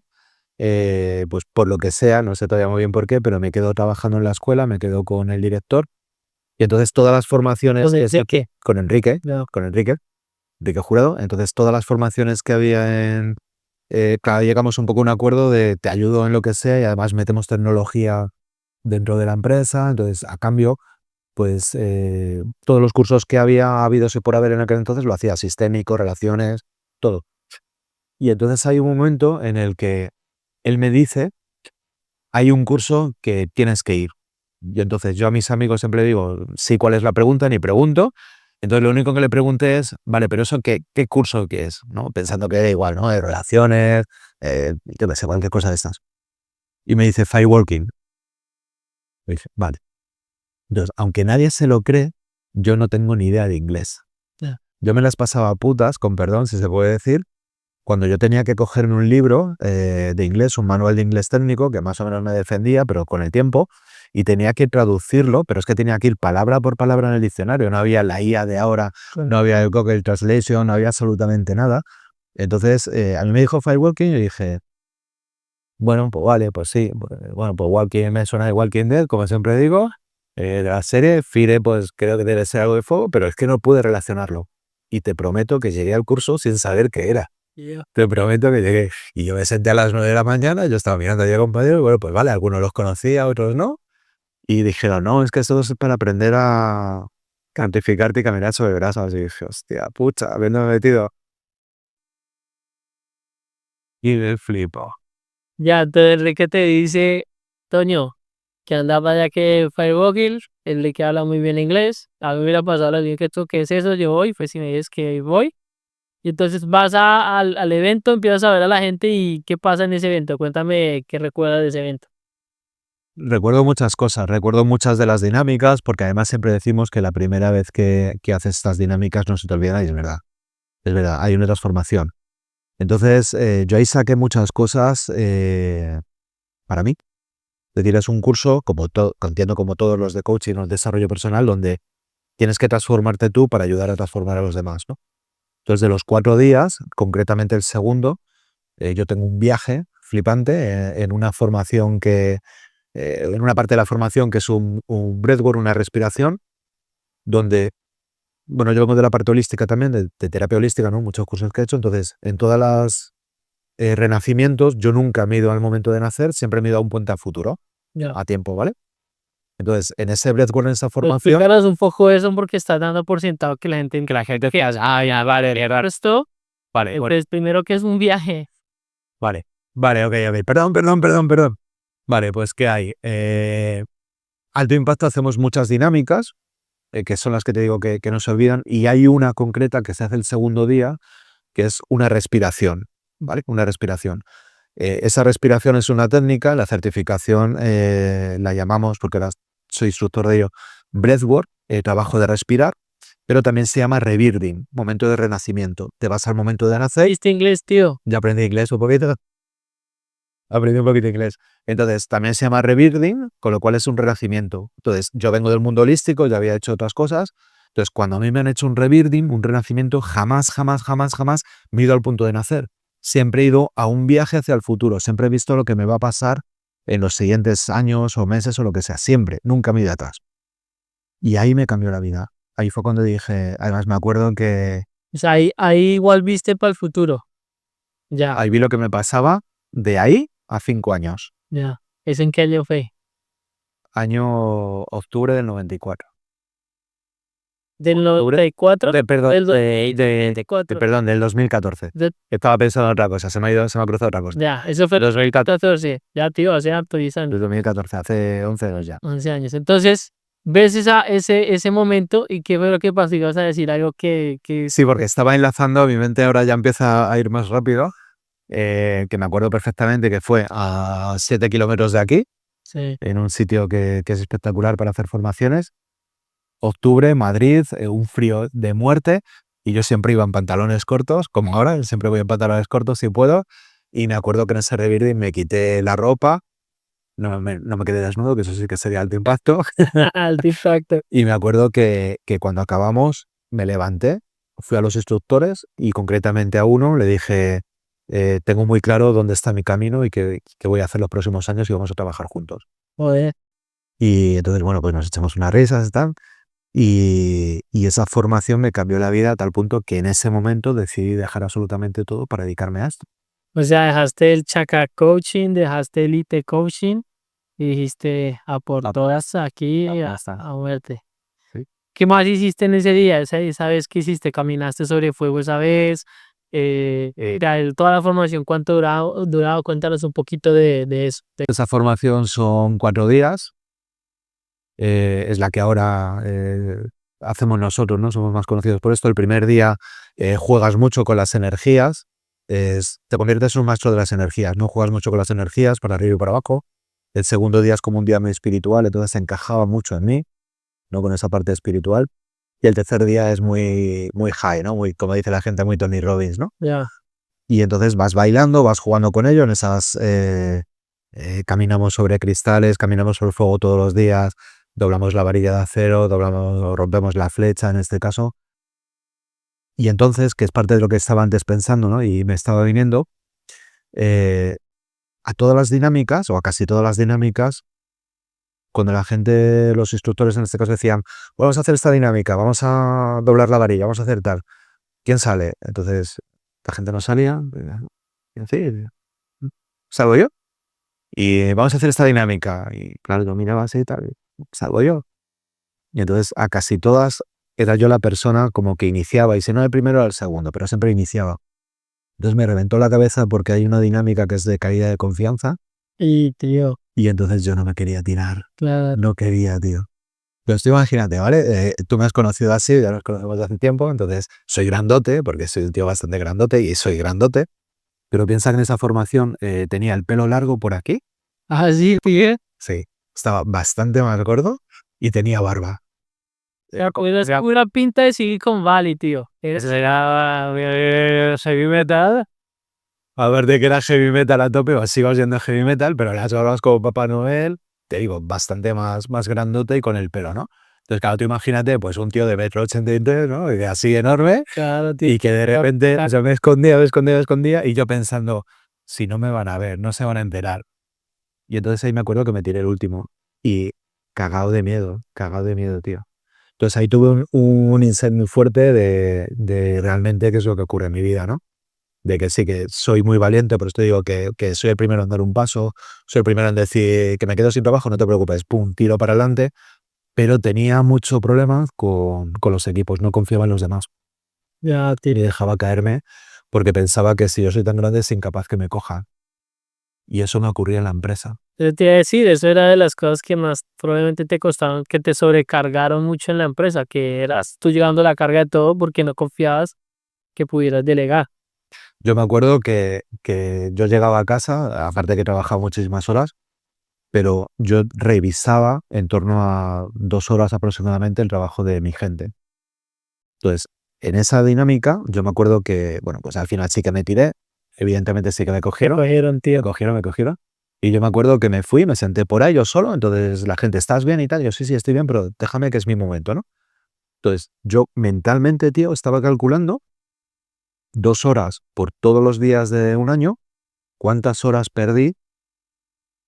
pues por lo que sea, no sé todavía muy bien por qué, pero me quedo trabajando en la escuela, me quedo con el director y entonces todas las formaciones... ¿Qué? Con Enrique, No. con Enrique Jurado. Entonces todas las formaciones que había claro, llegamos un poco a un acuerdo de te ayudo en lo que sea y además metemos tecnología dentro de la empresa. Entonces, a cambio, pues todos los cursos que había habido por haber en aquel entonces lo hacía, sistémico, relaciones, todo. Y entonces hay un momento en el que él me dice, hay un curso que tienes que ir. Y entonces yo a mis amigos siempre digo, sí, ¿cuál es la pregunta? Ni pregunto. Entonces lo único que le pregunté es, vale, pero eso qué curso que es, ¿no? Pensando que era igual, ¿no? De relaciones, yo qué sé, cualquier cosa de estas. Y me dice, Fireworking. Y dije, vale. Entonces, aunque nadie se lo cree, yo no tengo ni idea de inglés. Ya. Yo me las pasaba a putas, con perdón, si se puede decir, cuando yo tenía que cogerme un libro de inglés, un manual de inglés técnico, que más o menos me defendía, pero con el tiempo, y tenía que traducirlo, pero es que tenía que ir palabra por palabra en el diccionario. No había la IA de ahora, no había el Google Translation, no había absolutamente nada. Entonces, a mí me dijo Firewalking y yo dije, bueno, pues vale, pues sí. Bueno, pues Walking me suena de Walking Dead, como siempre digo. De la serie, Fire, pues creo que debe ser algo de fuego, pero es que no pude relacionarlo. Y te prometo que llegué al curso sin saber qué era. Yeah. Te prometo que llegué. Y yo me senté a las 9 de la mañana, yo estaba mirando allí a compañeros, y bueno, pues vale, algunos los conocía, otros no. Y dijeron, no, es que esto es para aprender a cantificarte y caminar sobre brasas. Y dije, hostia, pucha, habiéndome metido. Y me flipo. Ya, entonces Enrique te dice, Toño, que andaba ya que Firewalking, Enrique habla muy bien inglés, a mí me hubiera pasado lo bien que tú, ¿qué es eso? Yo voy, pues si me dices que voy, y entonces vas al evento, empiezas a ver a la gente y ¿qué pasa en ese evento? Cuéntame qué recuerdas de ese evento. Recuerdo muchas cosas, recuerdo muchas de las dinámicas, porque además siempre decimos que la primera vez que haces estas dinámicas no se te olvida y es verdad. Es verdad, hay una transformación. Entonces, yo ahí saqué muchas cosas para mí. Es decir, es un curso, entiendo como todos los de coaching o desarrollo personal, donde tienes que transformarte tú para ayudar a transformar a los demás, ¿no? Entonces, de los 4 días, concretamente el segundo, yo tengo un viaje flipante en una formación en una parte de la formación que es un breathwork, una respiración, donde, bueno, yo vengo de la parte holística también, de terapia holística, ¿no? Muchos cursos que he hecho, entonces, en todas las renacimientos, yo nunca me he ido al momento de nacer, siempre me he ido a un puente a futuro, Ya. a tiempo, ¿vale? Entonces, en ese breathwork, en esa formación... Explícanos un poco eso porque estás dando por sentado que la gente que ya, ya, vale, esto, Vale, pues primero que es un viaje. vale, ok. Perdón. Vale, pues ¿qué hay? Alto Impacto hacemos muchas dinámicas, que son las que te digo que no se olvidan, y hay una concreta que se hace el segundo día, que es una respiración, ¿vale? Una respiración. Esa respiración es una técnica, la certificación la llamamos, porque soy instructor de ello, Breathwork, trabajo de respirar, pero también se llama Rebirthing, momento de renacimiento. Te vas al momento de nacer. ¿Viste inglés, tío? Ya aprendí inglés un poquito. Aprendí un poquito de inglés. Entonces, también se llama Rebirthing, con lo cual es un renacimiento. Entonces, yo vengo del mundo holístico, ya había hecho otras cosas. Entonces, cuando a mí me han hecho un Rebirthing, un renacimiento, jamás me he ido al punto de nacer. Siempre he ido a un viaje hacia el futuro. Siempre he visto lo que me va a pasar en los siguientes años o meses o lo que sea. Siempre. Nunca me he ido atrás. Y ahí me cambió la vida. Ahí fue cuando dije, además me acuerdo que O sea, ahí igual viste para el futuro. Ya, ahí vi lo que me pasaba de ahí a 5 años. ya. ¿Eso en qué año fue? Año octubre del 94. ¿Del 94? Perdón, Del 94. perdón, del 2014. Estaba pensando en otra cosa, se me ha cruzado otra cosa. Ya, eso fue 2014. Ya, tío, hace harto 10 Del años, 2014, hace 11 años ya. 11 años. Entonces, ves ese momento y qué fue lo que pasó. Ibas a decir algo que Sí, porque estaba enlazando, mi mente ahora ya empieza a ir más rápido, que me acuerdo perfectamente que fue a 7 kilómetros de aquí, sí. en un sitio que es espectacular para hacer formaciones. Octubre, Madrid, un frío de muerte, y yo siempre iba en pantalones cortos, como ahora, siempre voy en pantalones cortos si puedo, y me acuerdo que en ese Rebirthing me quité la ropa, no me quedé desnudo, que eso sí que sería alto impacto, Alto impacto. y me acuerdo que cuando acabamos me levanté, fui a los instructores y concretamente a uno le dije, tengo muy claro dónde está mi camino y qué voy a hacer los próximos años y vamos a trabajar juntos. Joder. Y entonces, bueno, pues nos echamos unas risas y tal. Y esa formación me cambió la vida a tal punto que en ese momento decidí dejar absolutamente todo para dedicarme a esto. O sea, dejaste el Chakra Coaching, dejaste Elite Coaching y dijiste a por A- todas aquí Ya a está. muerte. Sí. ¿Qué más hiciste en ese día? Esa vez que hiciste, caminaste sobre fuego esa vez. Toda la formación, ¿cuánto durado? Cuéntanos un poquito de eso. Esa formación son 4 días. Es la que ahora hacemos nosotros, ¿no? Somos más conocidos por esto. El primer día juegas mucho con las energías. Te conviertes en un maestro de las energías, ¿no? Juegas mucho con las energías para arriba y para abajo. El segundo día es como un día muy espiritual, entonces encajaba mucho en mí, ¿no? Con esa parte espiritual. Y el tercer día es muy, muy high, ¿no? Muy, como dice la gente, muy Tony Robbins, ¿no? Ya. Y entonces vas bailando, vas jugando con ello en esas... caminamos sobre cristales, caminamos sobre fuego todos los días, doblamos la varilla de acero, rompemos la flecha en este caso. Y entonces, que es parte de lo que estaba antes pensando, ¿no? Y me estaba viniendo, a todas las dinámicas, o a casi todas las dinámicas, cuando la gente, los instructores en este caso decían, vamos a hacer esta dinámica, vamos a doblar la varilla, vamos a hacer tal, ¿quién sale? Entonces, la gente no salía, y así, salgo yo. Y vamos a hacer esta dinámica. Y claro, yo miraba así y tal, salgo yo. Y entonces a casi todas era yo la persona como que iniciaba, y si no el primero era el segundo, pero siempre iniciaba. Entonces me reventó la cabeza porque hay una dinámica que es de caída de confianza Y tío, y entonces yo no me quería tirar. claro. No quería, tío. Pero tú imagínate, ¿vale? Tú me has conocido así, ya nos conocemos de hace tiempo, entonces soy grandote, porque soy un tío bastante grandote y soy grandote, pero piensa que en esa formación tenía el pelo largo por aquí. Ah, sí, tío. Sí, estaba bastante más gordo y tenía barba. Eres pura pinta de Silicon Valley, tío. Era heavy metal. A ver, de que era heavy metal a tope, o sigo siendo heavy metal, pero las barbas como Papá Noel, te digo, bastante más grandote y con el pelo, ¿no? Entonces, claro, tú imagínate, pues un tío de 1,83 m, ¿no? Y de así enorme, Claro, tío. y que de repente yo me escondía, y yo pensando, si no me van a ver, no se van a enterar. Y entonces ahí me acuerdo que me tiré el último, y cagado de miedo, tío. Entonces ahí tuve un insight muy fuerte de realmente qué es lo que ocurre en mi vida, ¿no? De que sí, que soy muy valiente, por esto digo que soy el primero en dar un paso, soy el primero en decir que me quedo sin trabajo, no te preocupes, pum, tiro para adelante, pero tenía mucho problema con los equipos, no confiaba en los demás Ya, y tío. dejaba caerme porque pensaba que si yo soy tan grande es incapaz que me cojan. Y eso me ocurría en la empresa. Te iba a decir, eso era de las cosas que más probablemente te costaron, que te sobrecargaron mucho en la empresa, que eras tú llevando la carga de todo porque no confiabas que pudieras delegar. Yo me acuerdo que yo llegaba a casa, aparte que trabajaba muchísimas horas, pero yo revisaba en torno a 2 horas aproximadamente el trabajo de mi gente. Entonces, en esa dinámica, yo me acuerdo que, bueno, pues al final sí que me tiré, evidentemente sí que me cogieron, Tío. me cogieron, y yo me acuerdo que me fui, me senté por ahí yo solo, entonces la gente, ¿estás bien y tal? Yo, sí, estoy bien, pero déjame que es mi momento, ¿no? Entonces, yo mentalmente, tío, estaba calculando 2 horas por todos los días de un año, cuántas horas perdí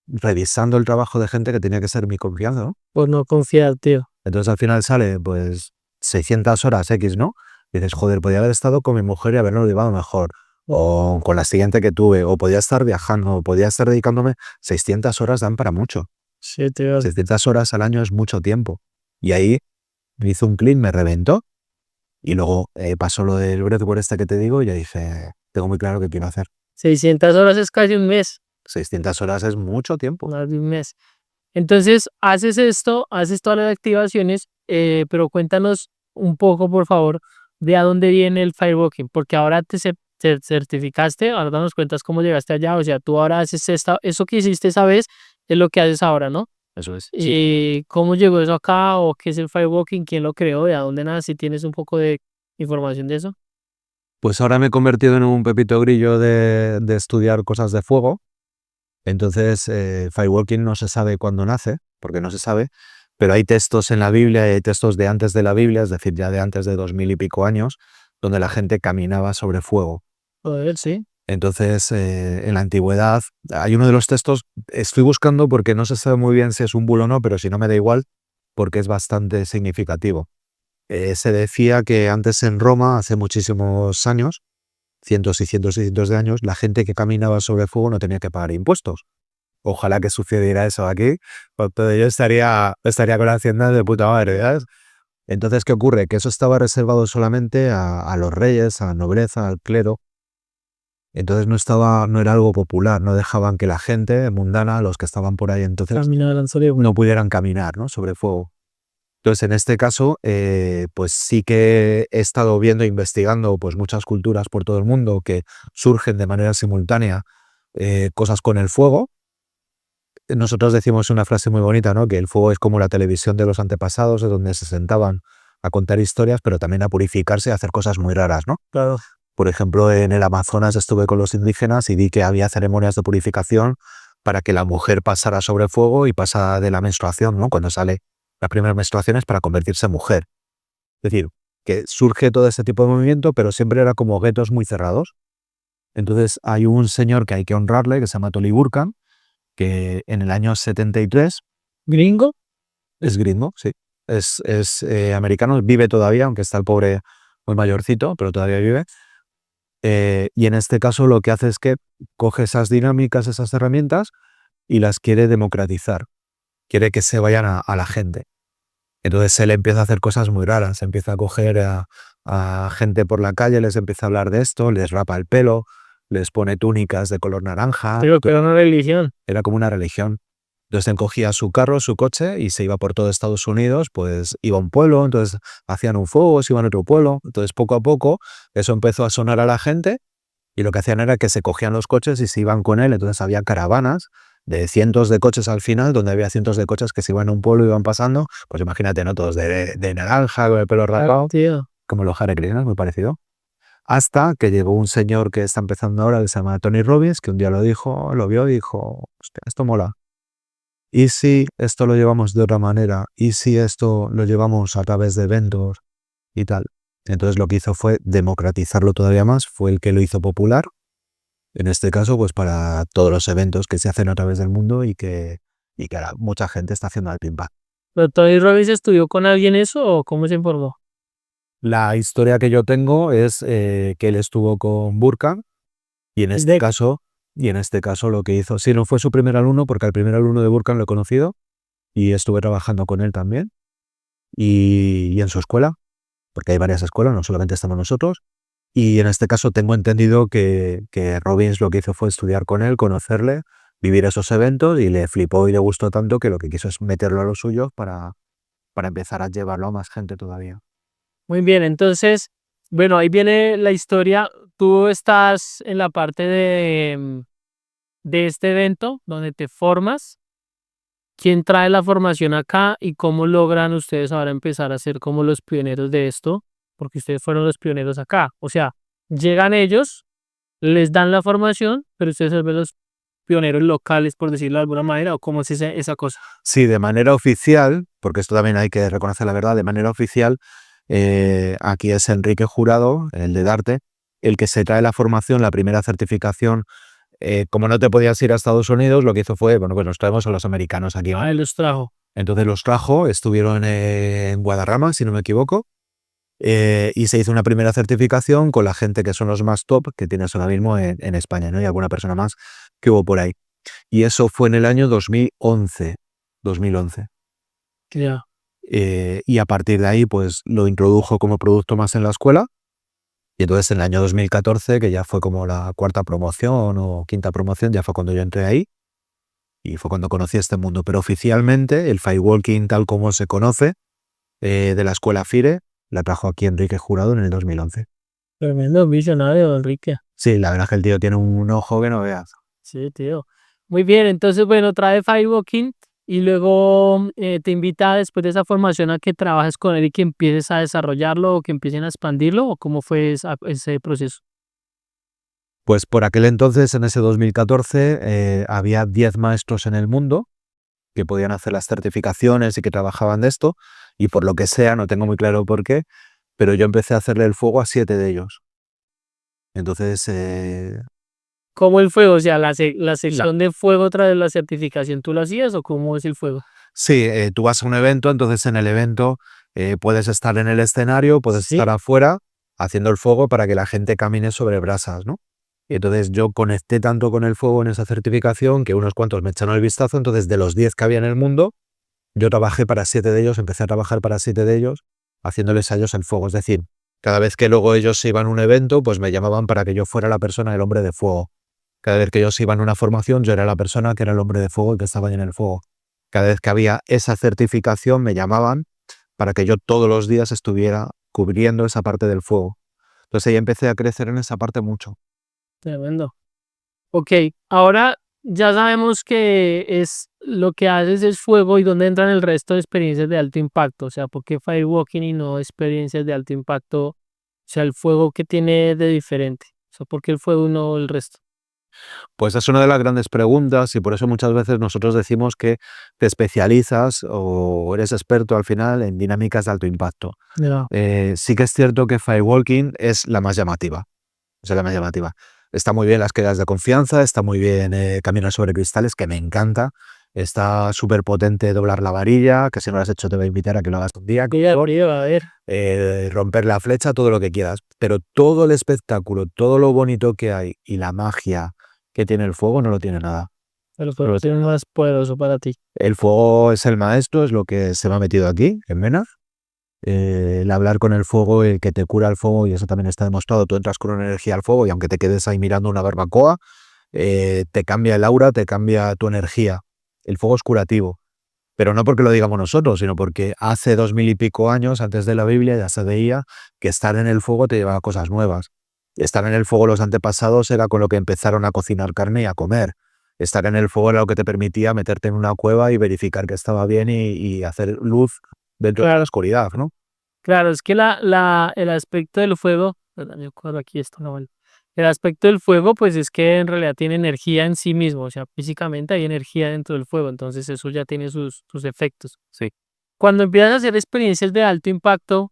revisando el trabajo de gente que tenía que ser mi confianza, ¿no? Por no confiar, tío. Entonces al final sale, pues, 600 horas X, ¿no? Y dices, joder, podía haber estado con mi mujer y haberlo llevado mejor. O con la siguiente que tuve. O podía estar viajando. O podía estar dedicándome. 600 horas dan para mucho. Sí, tío. 600 horas al año es mucho tiempo. Y ahí me hizo un clean, me reventó. Y luego pasó lo del breathwork este que te digo y ya dije, tengo muy claro qué quiero hacer. 600 horas es casi un mes. 600 horas es mucho tiempo. Más de un mes. Entonces, haces esto, haces todas las activaciones, pero cuéntanos un poco, por favor, de a dónde viene el firewalking, porque ahora te certificaste, ahora nos cuentas cómo llegaste allá, o sea, tú ahora haces eso que hiciste esa vez, es lo que haces ahora, ¿no? Eso es. ¿Y cómo llegó eso acá, o qué es el firewalking, quién lo creó, de a dónde nace, si tienes un poco de información de eso? Pues ahora me he convertido en un pepito grillo de estudiar cosas de fuego. Entonces, firewalking no se sabe cuándo nace, porque no se sabe, pero hay textos en la Biblia y hay textos de antes de la Biblia, es decir, ya de antes de 2000 y pico años, donde la gente caminaba sobre fuego. Joder, sí. Entonces, en la antigüedad, hay uno de los textos, estoy buscando porque no se sabe muy bien si es un bulo o no, pero si no me da igual, porque es bastante significativo. Se decía que antes en Roma, hace muchísimos años, cientos y cientos y cientos de años, la gente que caminaba sobre fuego no tenía que pagar impuestos. Ojalá que sucediera eso aquí, porque yo estaría con la hacienda de puta madre, ¿sabes? Entonces, ¿qué ocurre? Que eso estaba reservado solamente a los reyes, a la nobleza, al clero. Entonces no era algo popular, no dejaban que la gente mundana, los que estaban por ahí entonces, Caminaban sobre no pudieran caminar, ¿no?, sobre fuego. Entonces, en este caso, pues sí que he estado viendo, investigando pues muchas culturas por todo el mundo que surgen de manera simultánea, cosas con el fuego. Nosotros decimos una frase muy bonita, ¿no?, que el fuego es como la televisión de los antepasados, de donde se sentaban a contar historias, pero también a purificarse y a hacer cosas muy raras, ¿no? Claro. Por ejemplo, en el Amazonas estuve con los indígenas y vi que había ceremonias de purificación para que la mujer pasara sobre fuego y pasara de la menstruación, ¿no?, cuando sale las primeras menstruaciones, para convertirse en mujer. Es decir, que surge todo ese tipo de movimiento, pero siempre era como guetos muy cerrados. Entonces hay un señor que hay que honrarle, que se llama Tolly Burkan, que en el año 73 ¿Gringo? es gringo, sí. Es americano, vive todavía, aunque está el pobre muy mayorcito, pero todavía vive. Y en este caso lo que hace es que coge esas dinámicas, esas herramientas, y las quiere democratizar. Quiere que se vayan a la gente. Entonces él empieza a hacer cosas muy raras. Empieza a coger a gente por la calle, les empieza a hablar de esto, les rapa el pelo, les pone túnicas de color naranja. Pero una religión. Era como una religión. Entonces él cogía su carro, su coche y se iba por todo Estados Unidos, pues iba a un pueblo, entonces hacían un fuego, se iban a otro pueblo. Entonces poco a poco eso empezó a sonar a la gente y lo que hacían era que se cogían los coches y se iban con él. Entonces había caravanas de cientos de coches al final, donde había cientos de coches que se iban a un pueblo y iban pasando. Pues imagínate, ¿no?, todos de naranja, con el pelo rapado, Tío. como los Hare Krishnas, muy parecido. Hasta que llegó un señor que está empezando ahora, que se llama Tony Robbins, que un día lo vio y dijo, hostia, esto mola. ¿Y si esto lo llevamos de otra manera? ¿Y si esto lo llevamos a través de eventos y tal? Entonces lo que hizo fue democratizarlo todavía más, fue el que lo hizo popular, en este caso pues para todos los eventos que se hacen a través del mundo y que ahora mucha gente está haciendo al pim-pam. ¿Pero Tony Robbins estudió con alguien eso o cómo se informó? La historia que yo tengo es que él estuvo con Burkan y en este caso lo que hizo, sí, no fue su primer alumno, porque al primer alumno de Burkan lo he conocido y estuve trabajando con él también y en su escuela, porque hay varias escuelas, no solamente estamos nosotros. Y en este caso tengo entendido que Robbins lo que hizo fue estudiar con él, conocerle, vivir esos eventos y le flipó y le gustó tanto que lo que quiso es meterlo a los suyos para empezar a llevarlo a más gente todavía. Muy bien, entonces, bueno, ahí viene la historia. Tú estás en la parte de este evento donde te formas. ¿Quién trae la formación acá y cómo logran ustedes ahora empezar a ser como los pioneros de esto? Porque ustedes fueron los pioneros acá. O sea, llegan ellos, les dan la formación, pero ustedes se ven los pioneros locales, por decirlo de alguna manera, o cómo es esa cosa. Sí, de manera oficial, porque esto también hay que reconocer la verdad, de manera oficial, aquí es Enrique Jurado, el de Darte, el que se trae la formación, la primera certificación. Como no te podías ir a Estados Unidos, lo que hizo fue, bueno, pues nos traemos a los americanos aquí, ¿no? Él los trajo. Entonces los trajo, estuvieron en Guadarrama, si no me equivoco, y se hizo una primera certificación con la gente que son los más top que tienes ahora mismo en España, ¿no? Y alguna persona más que hubo por ahí. Y eso fue en el año 2011. Ya. Y a partir de ahí, pues lo introdujo como producto más en la escuela. Y entonces en el año 2014, que ya fue como la cuarta promoción o quinta promoción, ya fue cuando yo entré ahí. Y fue cuando conocí este mundo. Pero oficialmente, el firewalking tal como se conoce, de la escuela FIRE, la trajo aquí Enrique Jurado en el 2011. Tremendo visionario, Enrique. Sí, la verdad es que el tío tiene un ojo que no veas. Sí, tío. Muy bien, entonces, bueno, trae firewalking y luego te invita después de esa formación a que trabajes con él y que empieces a desarrollarlo o que empiecen a expandirlo, o cómo fue ese proceso. Pues por aquel entonces, en ese 2014, había 10 maestros en el mundo que podían hacer las certificaciones y que trabajaban de esto, y por lo que sea, no tengo muy claro por qué, pero yo empecé a hacerle el fuego a 7 de ellos. Entonces, ¿Cómo el fuego? O sea, la sección de fuego tras la certificación, ¿tú lo hacías o cómo es el fuego? sí, tú vas a un evento, entonces en el evento puedes estar en el escenario, puedes Sí. estar afuera haciendo el fuego para que la gente camine sobre brasas, ¿no? Y entonces yo conecté tanto con el fuego en esa certificación que unos cuantos me echaron el vistazo, entonces de los 10 que había en el mundo, yo trabajé para 7 de ellos, empecé a trabajar para 7 de ellos, haciéndoles a ellos el fuego. Es decir, cada vez que luego ellos se iban a un evento, pues me llamaban para que yo fuera la persona, el hombre de fuego. Cada vez que ellos iban a una formación, yo era la persona que era el hombre de fuego y que estaba ahí en el fuego. Cada vez que había esa certificación, me llamaban para que yo todos los días estuviera cubriendo esa parte del fuego. Entonces ahí empecé a crecer en esa parte mucho. Tremendo. Ok, ahora ya sabemos que es lo que haces es fuego y dónde entran el resto de experiencias de alto impacto. O sea, ¿por qué firewalking y no experiencias de alto impacto? O sea, el fuego que tiene de diferente. O sea, ¿por qué el fuego y no el resto? Pues es una de las grandes preguntas y por eso muchas veces nosotros decimos que te especializas o eres experto al final en dinámicas de alto impacto. Ya. Sí que es cierto que firewalking es la más llamativa. Es la más llamativa. Está muy bien las quedas de confianza, está muy bien caminar sobre cristales, que me encanta. Está súper potente doblar la varilla, que si no lo has hecho te voy a invitar a que lo hagas un día. Prueba, prueba, a ver. Romper la flecha, todo lo que quieras. Pero todo el espectáculo, todo lo bonito que hay y la magia que tiene el fuego no lo tiene nada. Pero puede ser más poderoso para ti. El fuego es el maestro, es lo que se me ha metido aquí, en Mena. El hablar con el fuego, el que te cura el fuego, y eso también está demostrado. Tú entras con una energía al fuego y aunque te quedes ahí mirando una barbacoa, te cambia el aura, te cambia tu energía. El fuego es curativo. Pero no porque lo digamos nosotros, sino porque hace 2000 y pico años, antes de la Biblia, ya se veía que estar en el fuego te llevaba a cosas nuevas. Estar en el fuego los antepasados era con lo que empezaron a cocinar carne y a comer. Estar en el fuego era lo que te permitía meterte en una cueva y verificar que estaba bien y hacer luz dentro de la oscuridad, ¿no? Claro, es que el aspecto del fuego, me acuerdo aquí esto, no, bueno. El aspecto del fuego, pues es que en realidad tiene energía en sí mismo, o sea, físicamente hay energía dentro del fuego, entonces eso ya tiene sus efectos. Sí. Cuando empiezas a hacer experiencias de alto impacto,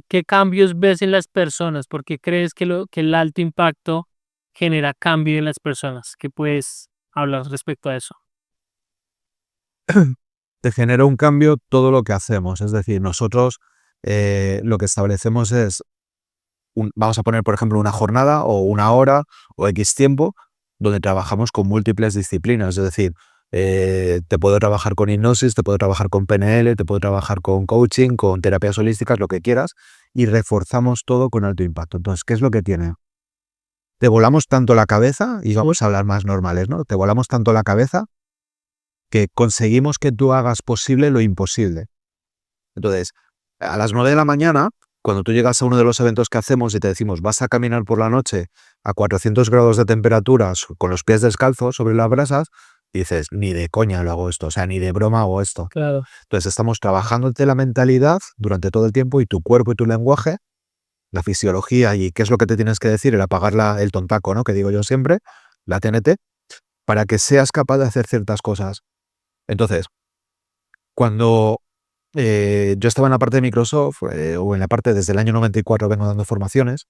¿qué cambios ves en las personas? ¿Por qué crees que el alto impacto genera cambio en las personas? ¿Qué puedes hablar respecto a eso? Te genera un cambio todo lo que hacemos. Es decir, nosotros lo que establecemos es, vamos a poner, por ejemplo, una jornada o una hora o X tiempo donde trabajamos con múltiples disciplinas. Es decir, te puedo trabajar con hipnosis, te puedo trabajar con PNL, te puedo trabajar con coaching, con terapias holísticas, lo que quieras, y reforzamos todo con alto impacto. Entonces, ¿qué es lo que tiene? Te volamos tanto la cabeza, y vamos a hablar más normales, ¿no? Te volamos tanto la cabeza que conseguimos que tú hagas posible lo imposible. Entonces, a las 9 de la mañana, cuando tú llegas a uno de los eventos que hacemos y te decimos vas a caminar por la noche a 400 grados de temperatura con los pies descalzos sobre las brasas, dices, ni de coña lo hago esto, o sea, ni de broma hago esto. Claro. Entonces estamos trabajándote la mentalidad durante todo el tiempo y tu cuerpo y tu lenguaje, la fisiología y qué es lo que te tienes que decir, el apagar el tontaco, ¿no? Que digo yo siempre, la TNT, para que seas capaz de hacer ciertas cosas. Entonces, cuando yo estaba en la parte de Microsoft, o en la parte desde el año 94 vengo dando formaciones,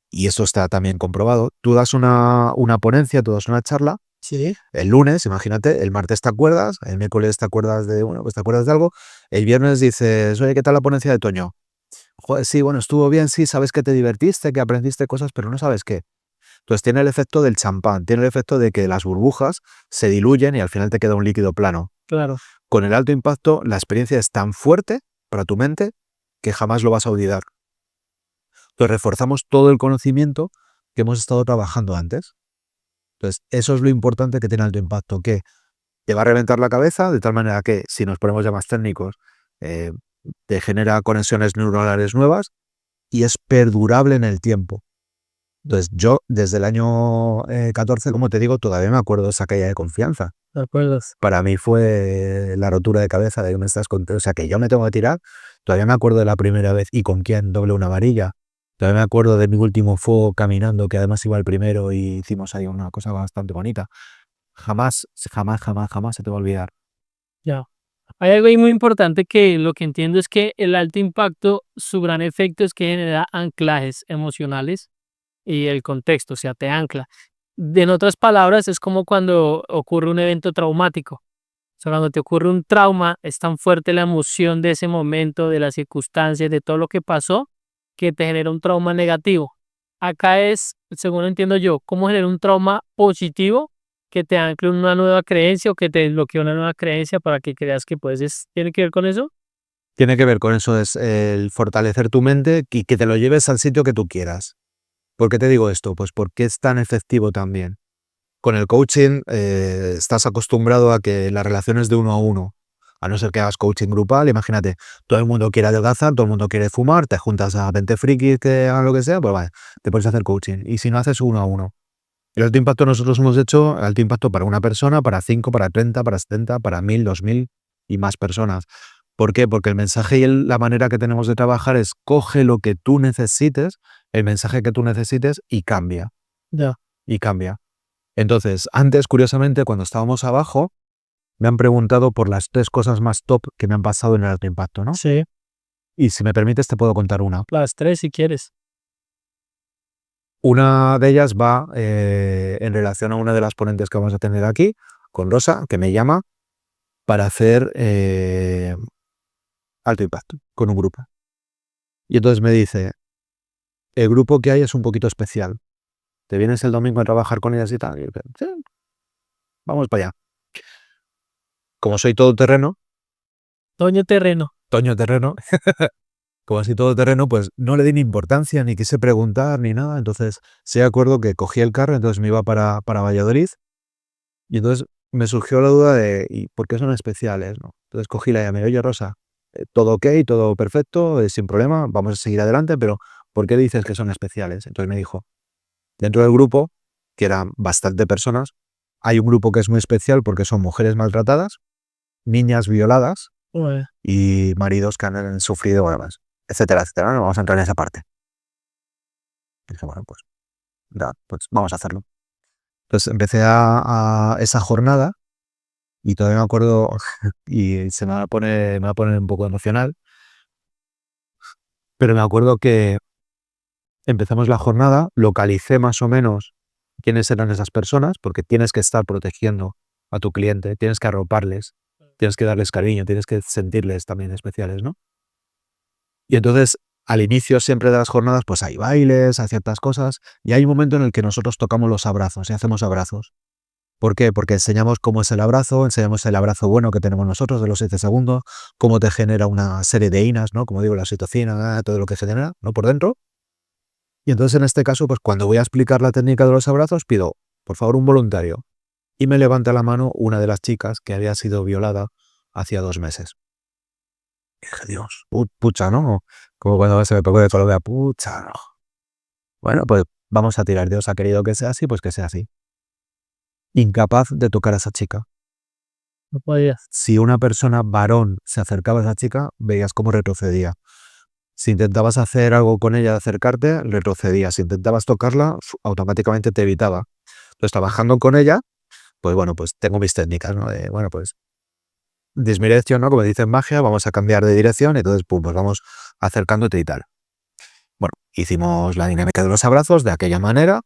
y eso está también comprobado. Tú das una ponencia, tú das una charla, Sí. el lunes, imagínate, el martes te acuerdas, el miércoles te acuerdas de, bueno, pues te acuerdas de algo, el viernes dices, oye, ¿qué tal la ponencia de Toño? Joder, sí, bueno, estuvo bien, sí, sabes que te divertiste, que aprendiste cosas, pero no sabes qué. Entonces tiene el efecto del champán, tiene el efecto de que las burbujas se diluyen y al final te queda un líquido plano. Claro. Con el alto impacto, la experiencia es tan fuerte para tu mente que jamás lo vas a olvidar. Entonces reforzamos todo el conocimiento que hemos estado trabajando antes. Entonces, eso es lo importante que tiene alto impacto, que te va a reventar la cabeza de tal manera que, si nos ponemos ya más técnicos, eh, te genera conexiones neuronales nuevas y es perdurable en el tiempo. Entonces, yo desde el año 14, como te digo, todavía me acuerdo de esa caída de confianza. ¿De acuerdo? Para mí fue la rotura de cabeza de que me estás contando. O sea, que yo me tengo que tirar. Todavía me acuerdo de la primera vez y con quién doble una varilla. Todavía me acuerdo de mi último fuego caminando, que además iba el primero y hicimos ahí una cosa bastante bonita. Jamás, jamás, jamás, jamás se te va a olvidar. Ya. Hay algo ahí muy importante que lo que entiendo es que el alto impacto, su gran efecto es que genera anclajes emocionales y el contexto, o sea, te ancla. En otras palabras, es como cuando ocurre un evento traumático. O sea, cuando te ocurre un trauma, es tan fuerte la emoción de ese momento, de las circunstancias, de todo lo que pasó, que te genera un trauma negativo. Acá es, según entiendo yo, cómo generar un trauma positivo que te ancle una nueva creencia o que te desbloquee una nueva creencia para que creas que puedes. ¿Tiene que ver con eso? Tiene que ver con eso, es el fortalecer tu mente y que te lo lleves al sitio que tú quieras. ¿Por qué te digo esto? Pues porque es tan efectivo también. Con el coaching estás acostumbrado a que las relaciones de uno a uno, a no ser que hagas coaching grupal, imagínate, todo el mundo quiere adelgazar, todo el mundo quiere fumar, te juntas a 20 frikis que hagan lo que sea, pues vale, te puedes hacer coaching. Y si no haces uno a uno. El alto impacto nosotros hemos hecho alto impacto para una persona, para 5, para 30, para 70, para 1000, 2000 y más personas. ¿Por qué? Porque el mensaje y la manera que tenemos de trabajar es coge lo que tú necesites, el mensaje que tú necesites y cambia, Ya. y cambia. Entonces, antes, curiosamente, cuando estábamos abajo, me han preguntado por las 3 cosas más top que me han pasado en el alto impacto, ¿no? Sí, Y si me permites, te puedo contar una. las tres si quieres. Una de ellas va en relación a una de las ponentes que vamos a tener aquí, con Rosa, que me llama para hacer alto impacto con un grupo. Y entonces me dice, el grupo que hay es un poquito especial. ¿Te vienes el domingo a trabajar con ellas y tal? Y yo, sí, vamos para allá. Como soy todoterreno, Toño Terreno. Toño Terreno, como así todoterreno, pues no le di ni importancia, ni quise preguntar, ni nada. Entonces, sí acuerdo que cogí el carro, entonces me iba para Valladolid. Y entonces me surgió la duda de, ¿y por qué son especiales? ¿No? Entonces cogí la llamé, oye Rosa, todo ok, todo perfecto, sin problema, vamos a seguir adelante, pero ¿por qué dices que son especiales? Entonces me dijo, dentro del grupo, que eran bastante personas, hay un grupo que es muy especial porque son mujeres maltratadas, niñas violadas Ué, y maridos que han sufrido, bueno, más, etcétera, etcétera. No vamos a entrar en esa parte. Y dije, bueno, pues, pues vamos a hacerlo. Entonces empecé a esa jornada y todavía me acuerdo, y me va a poner un poco emocional, pero me acuerdo que empezamos la jornada, localicé más o menos quiénes eran esas personas, porque tienes que estar protegiendo a tu cliente, tienes que arroparles, tienes que darles cariño, tienes que sentirles también especiales, ¿no? Y entonces, al inicio siempre de las jornadas, pues hay bailes, hay ciertas cosas, y hay un momento en el que nosotros tocamos los abrazos y hacemos abrazos. ¿Por qué? Porque enseñamos cómo es el abrazo, enseñamos el abrazo bueno que tenemos nosotros de los 7 segundos, cómo te genera una serie de inas, ¿no? Como digo, la oxitocina, todo lo que genera, ¿no? Por dentro. Y entonces en este caso, pues cuando voy a explicar la técnica de los abrazos, pido, por favor, un voluntario. Y me levanta la mano una de las chicas que había sido violada hacía 2 meses. Y dije, Dios, pucha, ¿no? Como cuando se me pegó de Colombia, pucha, ¿no? Bueno, pues vamos a tirar. Dios ha querido que sea así, pues que sea así. Incapaz de tocar a esa chica. no podías. Si una persona varón se acercaba a esa chica, veías cómo retrocedía. Si intentabas hacer algo con ella, acercarte, retrocedía. Si intentabas tocarla, automáticamente te evitaba. Entonces, trabajando con ella, pues bueno, pues tengo mis técnicas, ¿no? De, bueno, pues dismirección, ¿no? Como dicen magia, vamos a cambiar de dirección, y entonces, pum, pues vamos acercándote y tal. Bueno, hicimos la dinámica de los abrazos de aquella manera,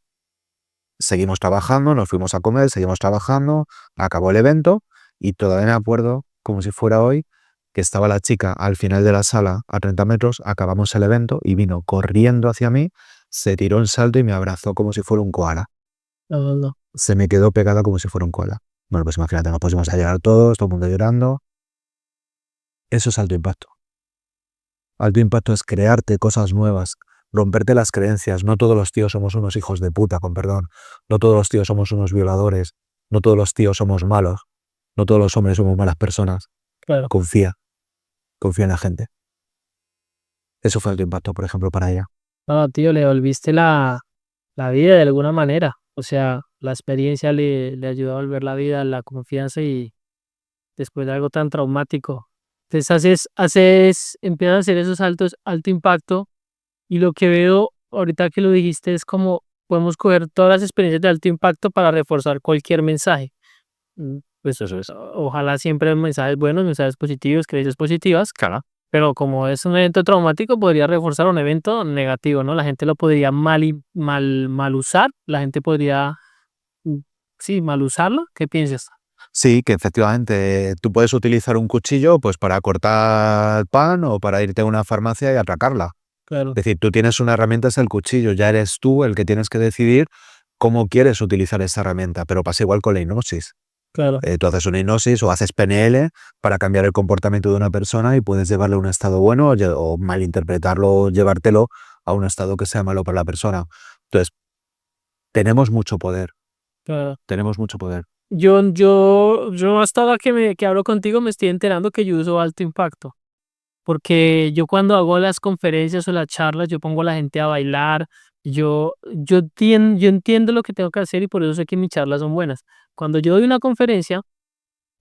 seguimos trabajando, nos fuimos a comer, seguimos trabajando, acabó el evento y todavía me acuerdo, como si fuera hoy, que estaba la chica al final de la sala a 30 metros, acabamos el evento y vino corriendo hacia mí, se tiró un salto y me abrazó como si fuera un koala. No, no, no. Se me quedó pegada como si fuera un koala. Bueno, pues imagínate, nos pusimos a llorar todos, todo el mundo llorando. Eso es alto impacto. Alto impacto es crearte cosas nuevas, romperte las creencias. No todos los tíos somos unos hijos de puta, con perdón. No todos los tíos somos unos violadores. No todos los tíos somos malos. No todos los hombres somos malas personas. Claro. Confía. Confía en la gente. Eso fue alto impacto, por ejemplo, para ella. No, tío, le volviste la vida de alguna manera. O sea, la experiencia le ayudó a volver la vida, la confianza y después de algo tan traumático. Entonces empiezas a hacer esos alto impacto y lo que veo ahorita que lo dijiste es como podemos coger todas las experiencias de alto impacto para reforzar cualquier mensaje. pues eso es, ojalá siempre mensajes buenos, mensajes positivos, creencias positivas, Claro. pero como es un evento traumático, podría reforzar un evento negativo, ¿no? La gente lo podría mal usar, la gente podría, mm, sí, mal usarlo. ¿Qué piensas? Sí, que efectivamente tú puedes utilizar un cuchillo pues para cortar pan o para irte a una farmacia y atracarla. Claro, Es decir, tú tienes una herramienta, es el cuchillo, ya eres tú el que tienes que decidir cómo quieres utilizar esa herramienta, pero pasa igual con la hipnosis. claro, Tú haces una hipnosis o haces PNL para cambiar el comportamiento de una persona y puedes llevarlo a un estado bueno o malinterpretarlo o llevártelo a un estado que sea malo para la persona. Entonces, tenemos mucho poder, claro. tenemos mucho poder. Yo hasta ahora que hablo contigo me estoy enterando que yo uso alto impacto. Porque yo cuando hago las conferencias o las charlas, yo pongo a la gente a bailar, yo entiendo lo que tengo que hacer y por eso sé que mis charlas son buenas. Cuando yo doy una conferencia,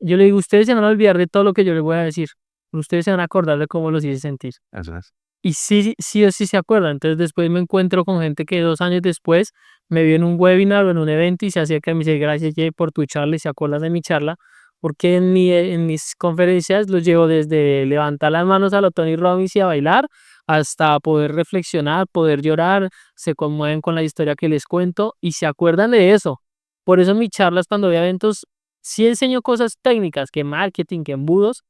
yo le digo, ustedes se van a olvidar de todo lo que yo les voy a decir, pero ustedes se van a acordar de cómo los hice sentir. Eso es. Y sí, sí o sí se acuerdan. Entonces después me encuentro con gente que 2 años después me vio en un webinar o en un evento y se acerca y me dice, gracias Jay por tu charla y se acuerdan de mi charla, porque en mis conferencias los llevo desde levantar las manos a lo Tony Robbins y a bailar, hasta poder reflexionar, poder llorar, se conmueven con la historia que les cuento y se acuerdan de eso. Por eso en mis charlas cuando voy a eventos sí enseño cosas técnicas, que marketing, que embudos,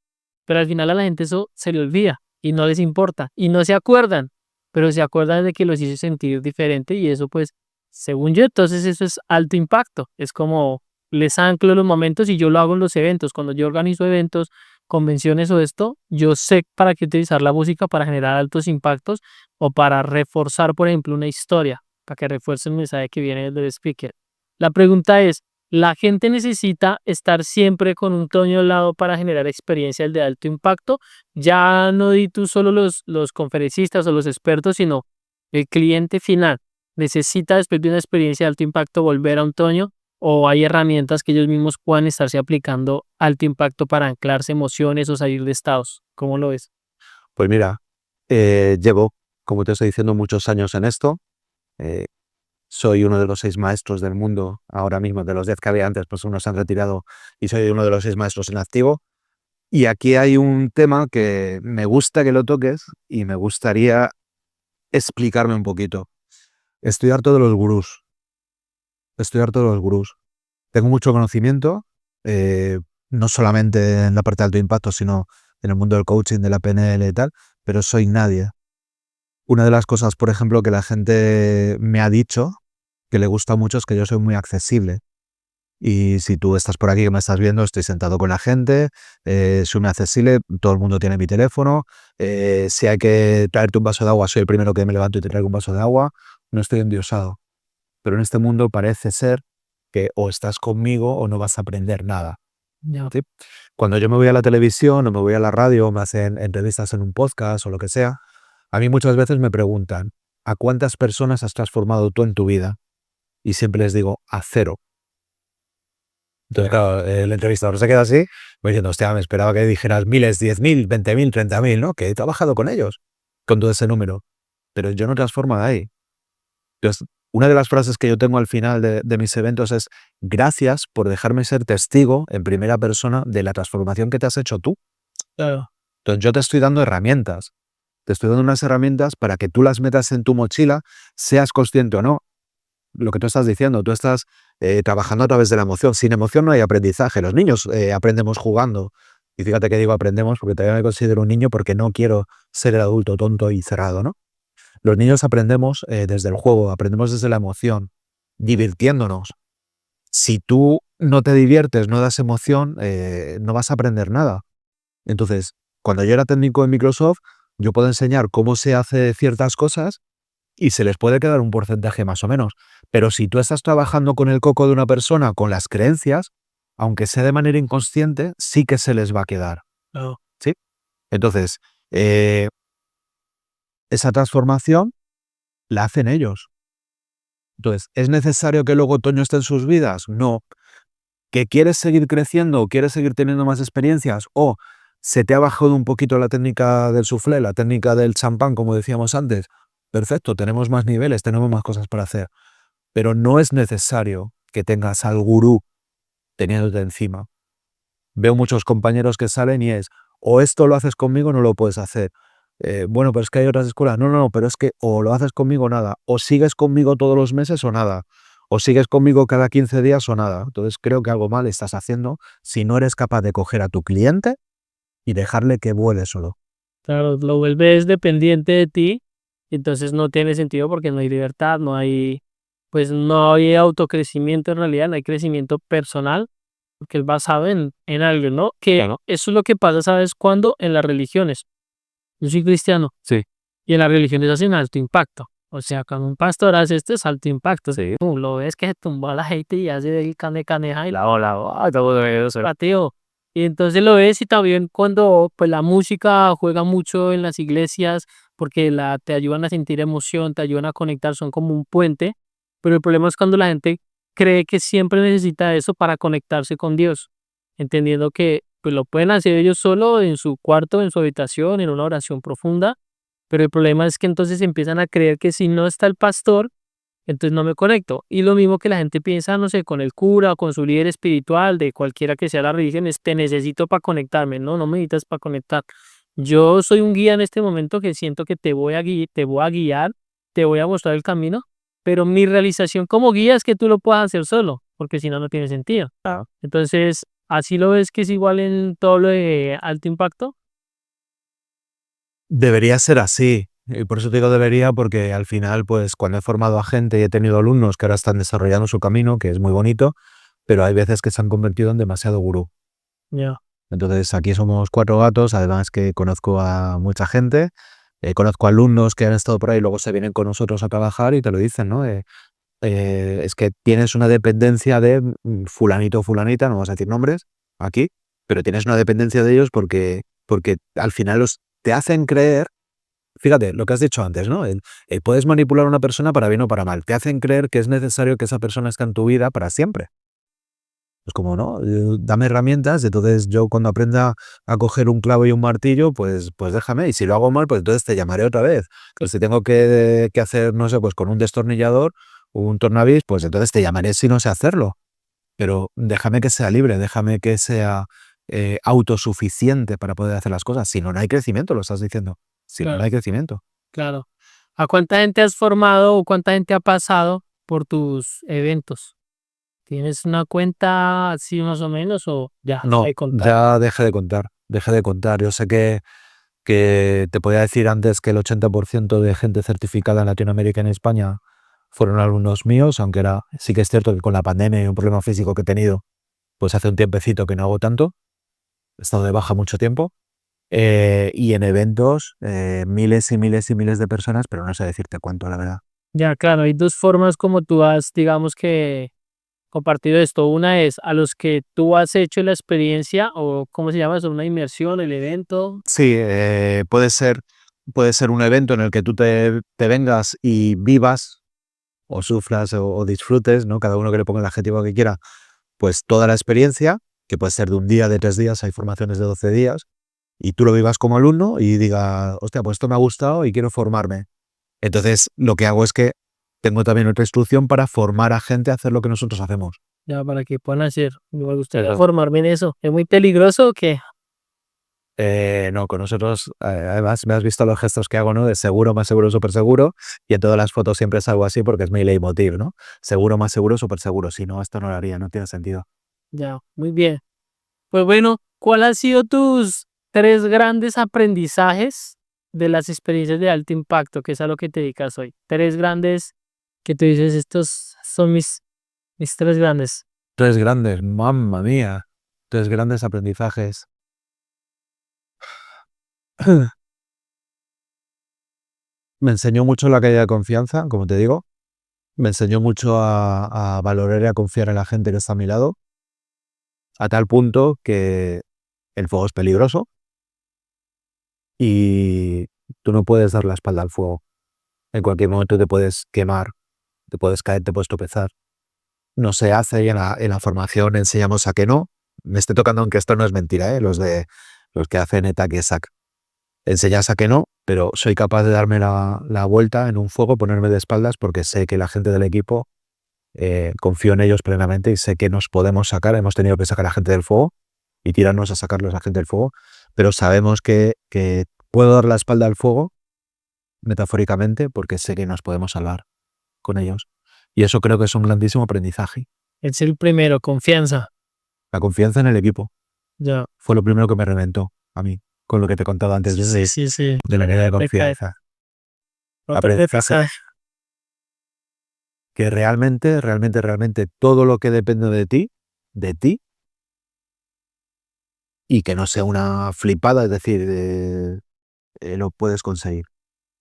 pero al final a la gente eso se le olvida y no les importa y no se acuerdan, pero se acuerdan de que los hice sentir diferente y eso pues, según yo, entonces eso es alto impacto. Es como les anclo los momentos y yo lo hago en los eventos. Cuando yo organizo eventos, convenciones o esto, yo sé para qué utilizar la música para generar altos impactos o para reforzar, por ejemplo, una historia, para que refuerce el mensaje que viene del speaker. La pregunta es, ¿la gente necesita estar siempre con un Toño al lado para generar experiencias de alto impacto? Ya no di tú solo los conferencistas o los expertos, sino el cliente final. ¿Necesita después de una experiencia de alto impacto volver a un Toño? ¿O hay herramientas que ellos mismos puedan estarse aplicando alto impacto para anclarse emociones o salir de estados? ¿Cómo lo ves? Pues mira, llevo, como te estoy diciendo, muchos años en esto. eh, Soy uno de los 6 maestros del mundo ahora mismo, de los 10 que había antes, pues unos se han retirado y soy uno de los 6 maestros en activo. Y aquí hay un tema que me gusta que lo toques y me gustaría explicarme un poquito. Estoy harto de los gurús. Estoy harto de los gurús. Tengo mucho conocimiento, no solamente en la parte de alto impacto, sino en el mundo del coaching, de la PNL y tal, pero soy nadie. Una de las cosas, por ejemplo, que la gente me ha dicho que le gusta mucho es que yo soy muy accesible. Y si tú estás por aquí que me estás viendo, estoy sentado con la gente, soy muy accesible, todo el mundo tiene mi teléfono, si hay que traerte un vaso de agua, soy el primero que me levanto y te traigo un vaso de agua, no estoy endiosado. Pero en este mundo parece ser que o estás conmigo o no vas a aprender nada. Ya. ¿Sí? Cuando yo me voy a la televisión o me voy a la radio o me hacen entrevistas en un podcast o lo que sea, a mí muchas veces me preguntan, ¿a cuántas personas has transformado tú en tu vida? Y siempre les digo, a 0. Entonces, claro, el entrevistador se queda así, me diciendo, hostia, me esperaba que dijeras miles, 10.000, 20.000, 30.000, ¿no? Que he trabajado con ellos, con todo ese número. Pero yo no transformo de ahí. Entonces, una de las frases que yo tengo al final de mis eventos es, gracias por dejarme ser testigo en primera persona de la transformación que te has hecho tú. Claro, Entonces, yo te estoy dando herramientas. Te estoy dando unas herramientas para que tú las metas en tu mochila, seas consciente o no. Lo que tú estás diciendo, tú estás trabajando a través de la emoción. Sin emoción no hay aprendizaje. Los niños aprendemos jugando. Y fíjate que digo aprendemos porque todavía me considero un niño porque no quiero ser el adulto tonto y cerrado, ¿no? Los niños aprendemos desde el juego, aprendemos desde la emoción, divirtiéndonos. Si tú no te diviertes, no das emoción, no vas a aprender nada. Entonces, cuando yo era técnico en Microsoft, yo puedo enseñar cómo se hace ciertas cosas y se les puede quedar un porcentaje más o menos. Pero si tú estás trabajando con el coco de una persona, con las creencias, aunque sea de manera inconsciente, sí que se les va a quedar. claro. ¿Sí? Entonces, eh, esa transformación la hacen ellos. Entonces, ¿es necesario que luego Toño esté en sus vidas? No. ¿Que quieres seguir creciendo o quieres seguir teniendo más experiencias? ¿O se te ha bajado un poquito la técnica del soufflé, la técnica del champán, como decíamos antes? Perfecto, tenemos más niveles, tenemos más cosas para hacer. Pero no es necesario que tengas al gurú teniéndote encima. veo muchos compañeros que salen y es, o esto lo haces conmigo o no lo puedes hacer. Bueno, pero es que hay otras escuelas. No, no, no, pero es que o lo haces conmigo o nada. O sigues conmigo todos los meses o nada. O sigues conmigo cada 15 días o nada. Entonces creo que algo mal estás haciendo si no eres capaz de coger a tu cliente y dejarle que vuele solo. Claro, lo vuelves dependiente de ti, y entonces no tiene sentido porque no hay libertad, pues no hay autocrecimiento en realidad, no hay crecimiento personal, porque es basado en algo, ¿no? Que Claro. eso es lo que pasa, ¿sabes cuándo? En las religiones. Yo soy cristiano. Sí. Y en las religiones hacen alto impacto. O sea, cuando un pastor hace esto es alto impacto. Sí. Tú lo ves que se tumba a la gente y hace el caneja y la ola, todo eso, pateo. Y entonces lo ves, y también cuando pues la música juega mucho en las iglesias porque te ayudan a sentir emoción, te ayudan a conectar, son como un puente. Pero el problema es cuando la gente cree que siempre necesita eso para conectarse con Dios, entendiendo que pues lo pueden hacer ellos solo en su cuarto, en su habitación, en una oración profunda. Pero el problema es que entonces empiezan a creer que si no está el pastor, entonces no me conecto. Y lo mismo que la gente piensa, no sé, con el cura o con su líder espiritual, de cualquiera que sea la religión, es te necesito para conectarme. No, no me necesitas para conectar. Yo soy un guía en este momento que siento que te voy a guiar, te voy a mostrar el camino, pero mi realización como guía es que tú lo puedas hacer solo, porque si no, no tiene sentido. Claro. Entonces, así lo ves que es igual en todo lo de alto impacto. Debería ser así. Y por eso te digo debería, porque al final, pues cuando he formado a gente y he tenido alumnos que ahora están desarrollando su camino, que es muy bonito, pero hay veces que se han convertido en demasiado gurú. Ya. Entonces aquí somos 4 gatos, además que conozco a mucha gente, conozco alumnos que han estado por ahí y luego se vienen con nosotros a trabajar y te lo dicen, ¿no? Es que tienes una dependencia de fulanito o fulanita, no vamos a decir nombres aquí, pero tienes una dependencia de ellos porque al final te hacen creer, fíjate, lo que has dicho antes, ¿no? Puedes manipular a una persona para bien o para mal, te hacen creer que es necesario que esa persona esté en tu vida para siempre. Pues como no, dame herramientas, entonces yo cuando aprenda a coger un clavo y un martillo, pues déjame, y si lo hago mal, pues entonces te llamaré otra vez. Pues si tengo que hacer, no sé, pues con un destornillador o un tornavís, pues entonces te llamaré si no sé hacerlo. Pero déjame que sea libre, déjame que sea autosuficiente para poder hacer las cosas. Si no, no hay crecimiento, lo estás diciendo. Si no, no Claro. hay crecimiento. Claro. ¿A cuánta gente has formado o cuánta gente ha pasado por tus eventos? ¿Tienes una cuenta así más o menos o ya No, hay contar? ya dejé de contar, dejé de contar. Yo sé que te podía decir antes que el 80% de gente certificada en Latinoamérica y en España fueron alumnos míos, aunque sí que es cierto que con la pandemia y un problema físico que he tenido, pues hace un tiempecito que no hago tanto, he estado de baja mucho tiempo, y en eventos miles y miles y miles de personas, pero no sé decirte cuánto, la verdad. Ya, claro, hay dos formas como tú has, digamos que, compartido esto. Una es a los que tú has hecho la experiencia o, ¿cómo se llama eso? Una inmersión, el evento. Sí, puede ser un evento en el que tú te vengas y vivas o sufras o disfrutes, ¿no? Cada uno que le ponga el adjetivo que quiera, pues toda la experiencia, que puede ser de un día, de 3 días, hay formaciones de 12 días, y tú lo vivas como alumno y digas, hostia, pues esto me ha gustado y quiero formarme. Entonces, lo que hago es que tengo también otra instrucción para formar a gente a hacer lo que nosotros hacemos. Ya, para que puedan hacer. Me gustaría formarme en eso. ¿Es muy peligroso o qué? No, con nosotros, además, me has visto los gestos que hago, ¿no? De seguro, más seguro, súper seguro, y en todas las fotos siempre salgo así porque es mi leitmotiv, ¿no? Seguro, más seguro, súper seguro. Si no, esto no lo haría, no tiene sentido. Ya, muy bien. Pues bueno, ¿cuál han sido tus 3 grandes aprendizajes de las experiencias de alto impacto, que es a lo que te dedicas hoy? 3 grandes que tú dices, estos son mis 3 grandes. 3 grandes, mamma mía, 3 grandes aprendizajes. Me enseñó mucho la caída de confianza, como te digo. Me enseñó mucho a valorar y a confiar en la gente que está a mi lado, a tal punto que el fuego es peligroso y tú no puedes dar la espalda al fuego. En cualquier momento te puedes quemar, te puedes caer, te puedes tropezar. No se hace y en la formación enseñamos a que no. Me esté tocando, aunque esto no es mentira, los que hacen ETAC y ESAC. Enseñas a que no, pero soy capaz de darme la vuelta en un fuego, ponerme de espaldas porque sé que la gente del equipo, confío en ellos plenamente y sé que nos podemos sacar. Hemos tenido que sacar a gente del fuego y tirarnos a sacarlos a la gente del fuego, pero sabemos que puedo dar la espalda al fuego, metafóricamente, porque sé que nos podemos salvar con ellos. Y eso creo que es un grandísimo aprendizaje. Es el primero, confianza. La confianza en el equipo Ya. fue lo primero que me reventó a mí, con lo que te he contado antes Sí. de la idea de Recae. confianza. No te Aprendizaje recae. que realmente todo lo que depende de ti, y que no sea una flipada, es decir, lo puedes conseguir.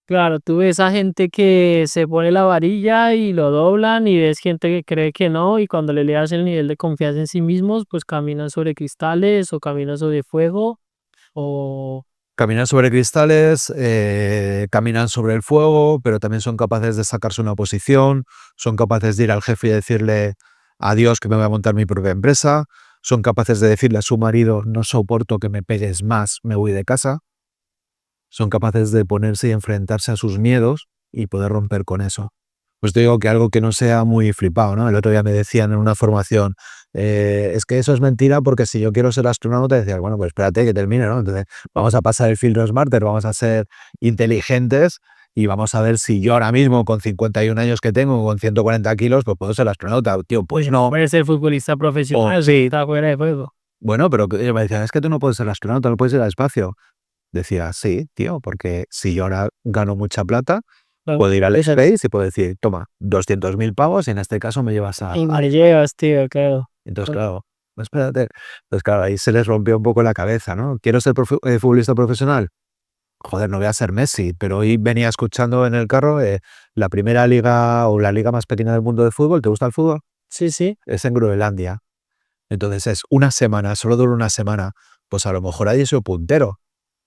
Claro, tú ves a gente que se pone la varilla y lo doblan y ves gente que cree que no y cuando le das el nivel de confianza en sí mismos, pues caminan sobre cristales o caminan sobre fuego o Caminan sobre cristales, caminan sobre el fuego, pero también son capaces de sacarse una posición, son capaces de ir al jefe y decirle adiós que me voy a montar mi propia empresa, son capaces de decirle a su marido no soporto que me pegues más, me voy de casa, son capaces de ponerse y enfrentarse a sus miedos y poder romper con eso. Pues te digo que algo que no sea muy flipado, ¿no? El otro día me decían en una formación, es que eso es mentira porque si yo quiero ser astronauta, decía, bueno, pues espérate que termine, ¿no? Entonces vamos a pasar el filtro Smarter, vamos a ser inteligentes y vamos a ver si yo ahora mismo con 51 años que tengo, con 140 kilos, pues puedo ser astronauta. Tío, pues no. puede ser futbolista profesional, sí. está fuera de juego. Bueno, pero ellos me decían, es que tú no puedes ser astronauta, no puedes ir al espacio. Decía, sí, tío, porque si yo ahora gano mucha plata, Claro. puedo ir al Space y puedo decir, toma, 200.000 pavos y en este caso me llevas a... Y me llevas, tío, claro. Entonces, claro, espérate. Entonces, claro, ahí se les rompió un poco la cabeza, ¿no? ¿Quiero ser futbolista profesional? Joder, no voy a ser Messi, pero hoy venía escuchando en el carro la primera liga o la liga más pequeña del mundo de fútbol. ¿Te gusta el fútbol? Sí. Es en Groenlandia. Entonces es una semana, solo dura una semana. Pues a lo mejor ahí soy puntero,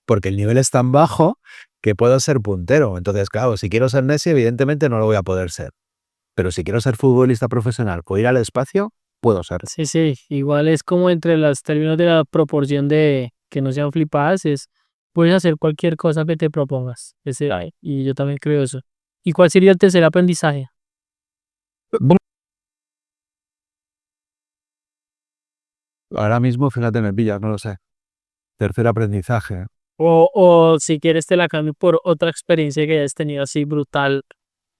porque el nivel es tan bajo que puedo ser puntero. Entonces, claro, si quiero ser Messi, evidentemente no lo voy a poder ser. Pero si quiero ser futbolista profesional o ir al espacio, puedo ser. Sí. Igual es como entre los términos de la proporción de que no sean flipadas, es puedes hacer cualquier cosa que te propongas. Y yo también creo eso. ¿Y cuál sería el tercer aprendizaje? Ahora mismo, fíjate, me pillas, no lo sé. Tercer aprendizaje. O si quieres te la cambio por otra experiencia que hayas tenido así brutal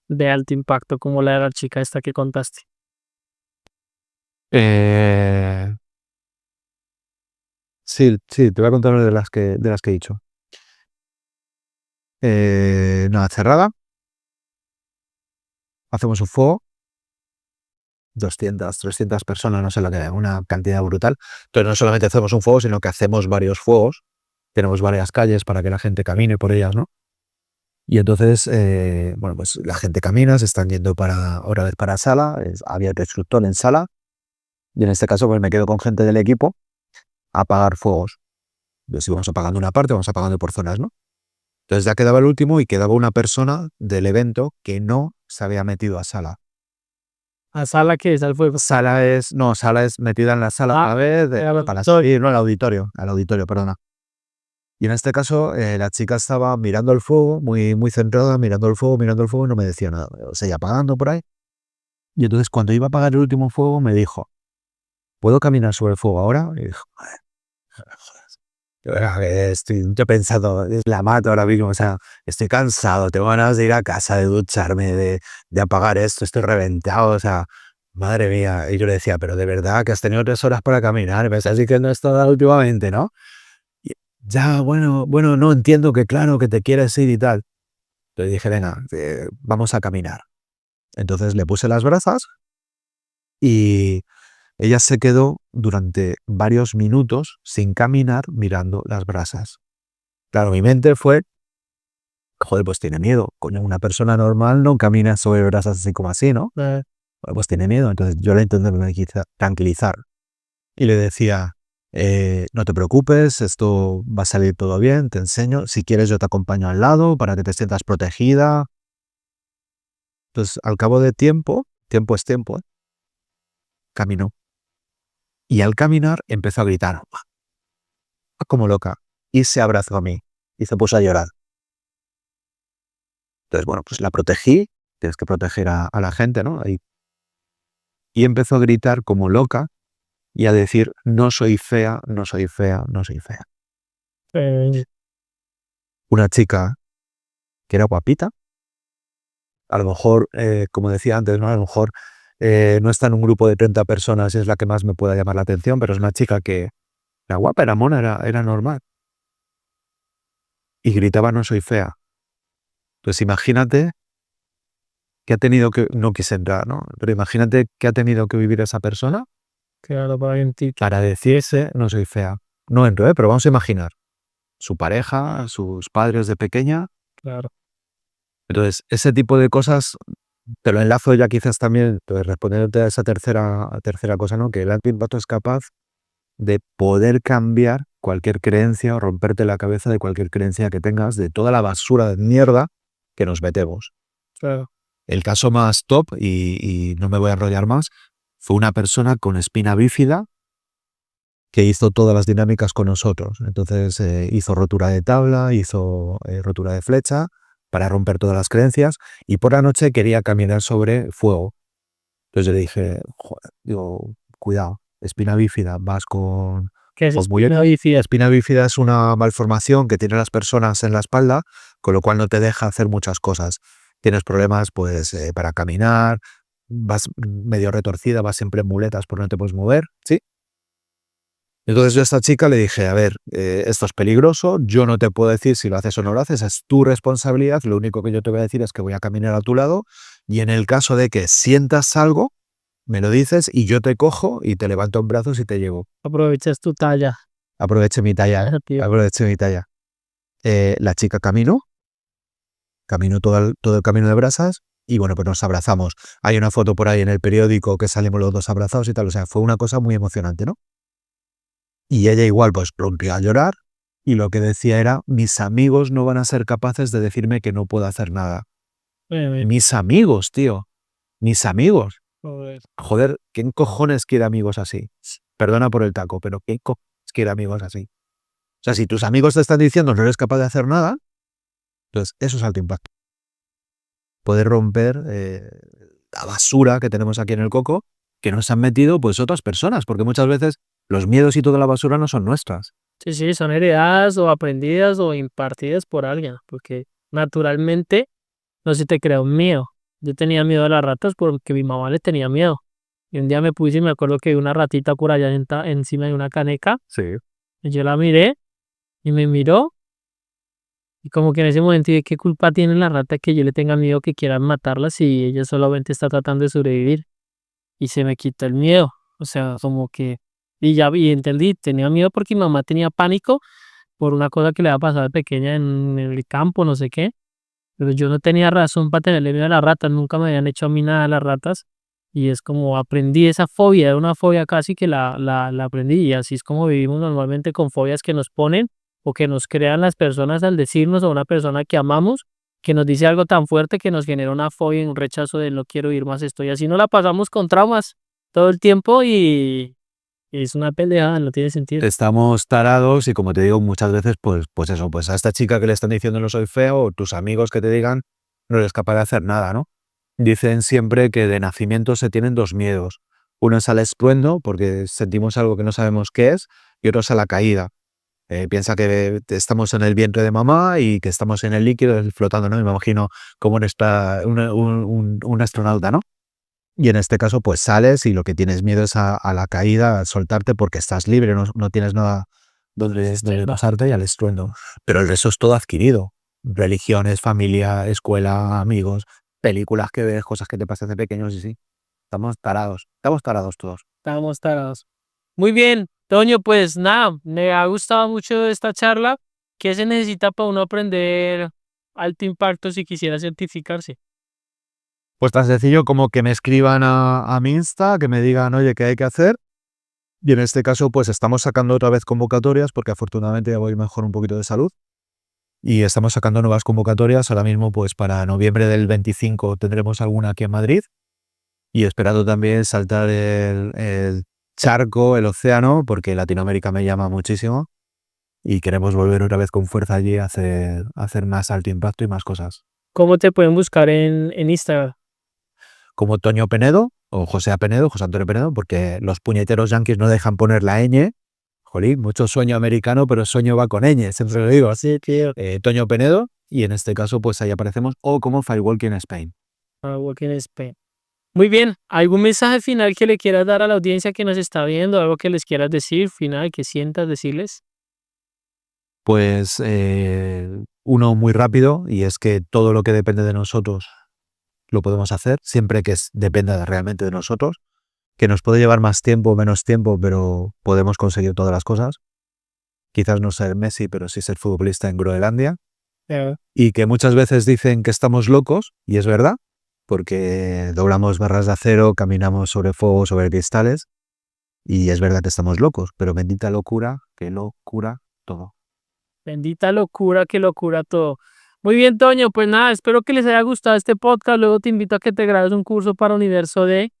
de alto impacto como la de la chica esta que contaste. Sí, te voy a contar una de las que he dicho. Nada, cerrada. Hacemos un fuego. 200, 300 personas, no sé lo que, una cantidad brutal. Entonces no solamente hacemos un fuego, sino que hacemos varios fuegos. Tenemos varias calles para que la gente camine por ellas, ¿no? Y entonces, bueno, pues la gente camina, se están yendo otra vez para sala, había el instructor en sala, y en este caso pues me quedo con gente del equipo a apagar fuegos. Entonces íbamos apagando una parte, vamos apagando por zonas, ¿no? Entonces ya quedaba el último y quedaba una persona del evento que no se había metido a sala. ¿A sala qué es? ¿Al fuego? Sala es metida en la sala a vez, para salir, no, al auditorio, perdona. Y en este caso, la chica estaba mirando el fuego, muy, muy centrada, mirando el fuego, y no me decía nada. O sea, apagando por ahí. Y entonces, cuando iba a apagar el último fuego, me dijo, ¿puedo caminar sobre el fuego ahora? Y dijo, estoy yo pensando, la mato ahora mismo, o sea, estoy cansado, tengo ganas de ir a casa, de ducharme, de apagar esto, estoy reventado, o sea, madre mía. Y yo le decía, pero de verdad que has tenido 3 horas para caminar, me estás diciendo esto últimamente, ¿no? Y ya, bueno, no entiendo que claro, que te quieres ir y tal. Entonces dije, venga, vamos a caminar. Entonces le puse las brazas y ella se quedó durante varios minutos sin caminar mirando las brasas. Claro, mi mente fue, joder, pues tiene miedo. Coño, una persona normal no camina sobre brasas así como así, ¿no? Pues tiene miedo. Entonces yo la intenté tranquilizar y le decía, no te preocupes, esto va a salir todo bien, te enseño. Si quieres yo te acompaño al lado para que te sientas protegida. Entonces, al cabo de tiempo es tiempo, caminó. Y al caminar empezó a gritar, como loca, y se abrazó a mí y se puso a llorar. Entonces, bueno, pues la protegí, tienes que proteger a la gente, ¿no? Y empezó a gritar como loca y a decir no soy fea, no soy fea, no soy fea. Una chica que era guapita, a lo mejor, como decía antes, ¿no? A lo mejor no está en un grupo de 30 personas y es la que más me pueda llamar la atención, pero es una chica que era guapa, era mona, era normal. Y gritaba no soy fea. Entonces imagínate que ha tenido que, no quise entrar, ¿no? Pero imagínate que ha tenido que vivir esa persona Claro, para mentir. para decirse no soy fea. No entro, pero vamos a imaginar. Su pareja, sus padres de pequeña. Claro. Entonces, ese tipo de cosas te lo enlazo ya quizás también, pues, respondiéndote a esa tercera cosa, ¿no? Que el antiimpacto es capaz de poder cambiar cualquier creencia o romperte la cabeza de cualquier creencia que tengas, de toda la basura de mierda que nos metemos. Claro. El caso más top, y no me voy a enrollar más, fue una persona con espina bífida que hizo todas las dinámicas con nosotros. Entonces hizo rotura de tabla, hizo rotura de flecha para romper todas las creencias y por la noche quería caminar sobre fuego. Entonces yo le dije, joder, digo, cuidado, espina bífida, vas con... ¿Qué es con espina muletas. bífida? Espina bífida es una malformación que tienen las personas en la espalda, con lo cual no te deja hacer muchas cosas. Tienes problemas pues para caminar, vas medio retorcida, vas siempre en muletas porque no te puedes mover, ¿sí? Entonces yo a esta chica le dije, a ver, esto es peligroso, yo no te puedo decir si lo haces o no lo haces, es tu responsabilidad, lo único que yo te voy a decir es que voy a caminar a tu lado y en el caso de que sientas algo, me lo dices y yo te cojo y te levanto en brazos y te llevo. Aprovechas tu talla. Aproveche mi talla, Tío. aproveche mi talla. La chica caminó todo el camino de brasas y bueno, pues nos abrazamos. Hay una foto por ahí en el periódico que salimos los dos abrazados y tal, o sea, fue una cosa muy emocionante, ¿no? Y ella igual pues rompió a llorar y lo que decía era, mis amigos no van a ser capaces de decirme que no puedo hacer nada. Mis amigos, tío, mis amigos. Joder. Joder, ¿quién cojones quiere amigos así? Perdona por el taco, pero ¿quién cojones quiere amigos así? O sea, si tus amigos te están diciendo no eres capaz de hacer nada, entonces eso es alto impacto. Poder romper la basura que tenemos aquí en el coco, que nos han metido pues otras personas, porque muchas veces los miedos y toda la basura no son nuestras. Sí, sí, son heredadas o aprendidas o impartidas por alguien, porque naturalmente no se te crea un miedo. Yo tenía miedo a las ratas porque mi mamá le tenía miedo. Y un día me puse y me acuerdo que vi una ratita por allá encima de una caneca. Sí. Y yo la miré y me miró. Y como que en ese momento dije, ¿qué culpa tiene la rata que yo le tenga miedo que quieran matarla si ella solamente está tratando de sobrevivir? Y se me quitó el miedo. O sea, como que... Y ya y entendí, tenía miedo porque mi mamá tenía pánico por una cosa que le había pasado de pequeña en el campo, no sé qué. Pero yo no tenía razón para tenerle miedo a las ratas, nunca me habían hecho a mí nada a las ratas. Y es como aprendí esa fobia, era una fobia casi que la aprendí. Y así es como vivimos normalmente con fobias que nos ponen o que nos crean las personas al decirnos a una persona que amamos, que nos dice algo tan fuerte que nos genera una fobia y un rechazo de no quiero oír más esto. Y así no la pasamos con traumas todo el tiempo y es una pelea, no tiene sentido. Estamos tarados y como te digo muchas veces, pues eso, pues a esta chica que le están diciendo no soy feo o tus amigos que te digan no eres capaz de hacer nada, ¿no? Dicen siempre que de nacimiento se tienen dos miedos. Uno es al estruendo, porque sentimos algo que no sabemos qué es, y otro es a la caída. Piensa que estamos en el vientre de mamá y que estamos en el líquido flotando, ¿no? Me imagino como un astronauta, ¿no? Y en este caso, pues sales y lo que tienes miedo es a la caída, a soltarte porque estás libre, no tienes nada donde basarte y al estruendo. Pero el resto es todo adquirido. Religiones, familia, escuela, amigos, películas que ves, cosas que te pasan de pequeños y sí. Estamos tarados todos. Estábamos tarados. Muy bien, Toño, pues nada, me ha gustado mucho esta charla. ¿Qué se necesita para uno aprender alto impacto si quisiera certificarse? Pues tan sencillo como que me escriban a mi Insta, que me digan, oye, ¿qué hay que hacer? Y en este caso, pues estamos sacando otra vez convocatorias, porque afortunadamente ya voy mejor un poquito de salud. Y estamos sacando nuevas convocatorias. Ahora mismo, pues para noviembre del 25 tendremos alguna aquí en Madrid. Y esperando también saltar el charco, el océano, porque Latinoamérica me llama muchísimo. Y queremos volver otra vez con fuerza allí a hacer más alto impacto y más cosas. ¿Cómo te pueden buscar en Instagram? Como Toño Penedo, o José A. Penedo, José Antonio Penedo, porque los puñeteros yanquis no dejan poner la ñ. Jolín, mucho sueño americano, pero el sueño va con ñ, siempre lo digo. Sí, tío. Toño Penedo, y en este caso, pues ahí aparecemos, o como Firewalking Spain. Walking Spain. Muy bien, ¿algún mensaje final que le quieras dar a la audiencia que nos está viendo? ¿Algo que les quieras decir, final, que sientas decirles? Pues uno muy rápido, y es que todo lo que depende de nosotros lo podemos hacer, siempre que dependa realmente de nosotros, que nos puede llevar más tiempo o menos tiempo, pero podemos conseguir todas las cosas. Quizás no ser Messi, pero sí ser futbolista en Groenlandia. Y que muchas veces dicen que estamos locos, y es verdad, porque doblamos barras de acero, caminamos sobre fuego, sobre cristales, y es verdad que estamos locos, pero bendita locura que lo cura todo. Bendita locura que lo cura todo. Muy bien, Toño, pues nada, espero que les haya gustado este podcast. Luego te invito a que te grabes un curso para Universo D,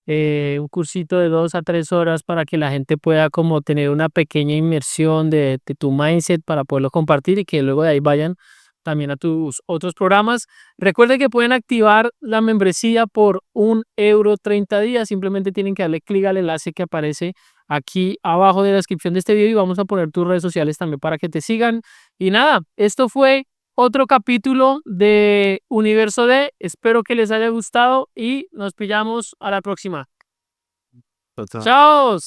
un cursito de 2 a 3 horas para que la gente pueda como tener una pequeña inmersión de tu mindset para poderlo compartir y que luego de ahí vayan también a tus otros programas. Recuerden que pueden activar la membresía por €1 30 días. Simplemente tienen que darle clic al enlace que aparece aquí abajo de la descripción de este video y vamos a poner tus redes sociales también para que te sigan. Y nada, esto fue otro capítulo de Universo D. Espero que les haya gustado y nos pillamos a la próxima. Total. ¡Chao!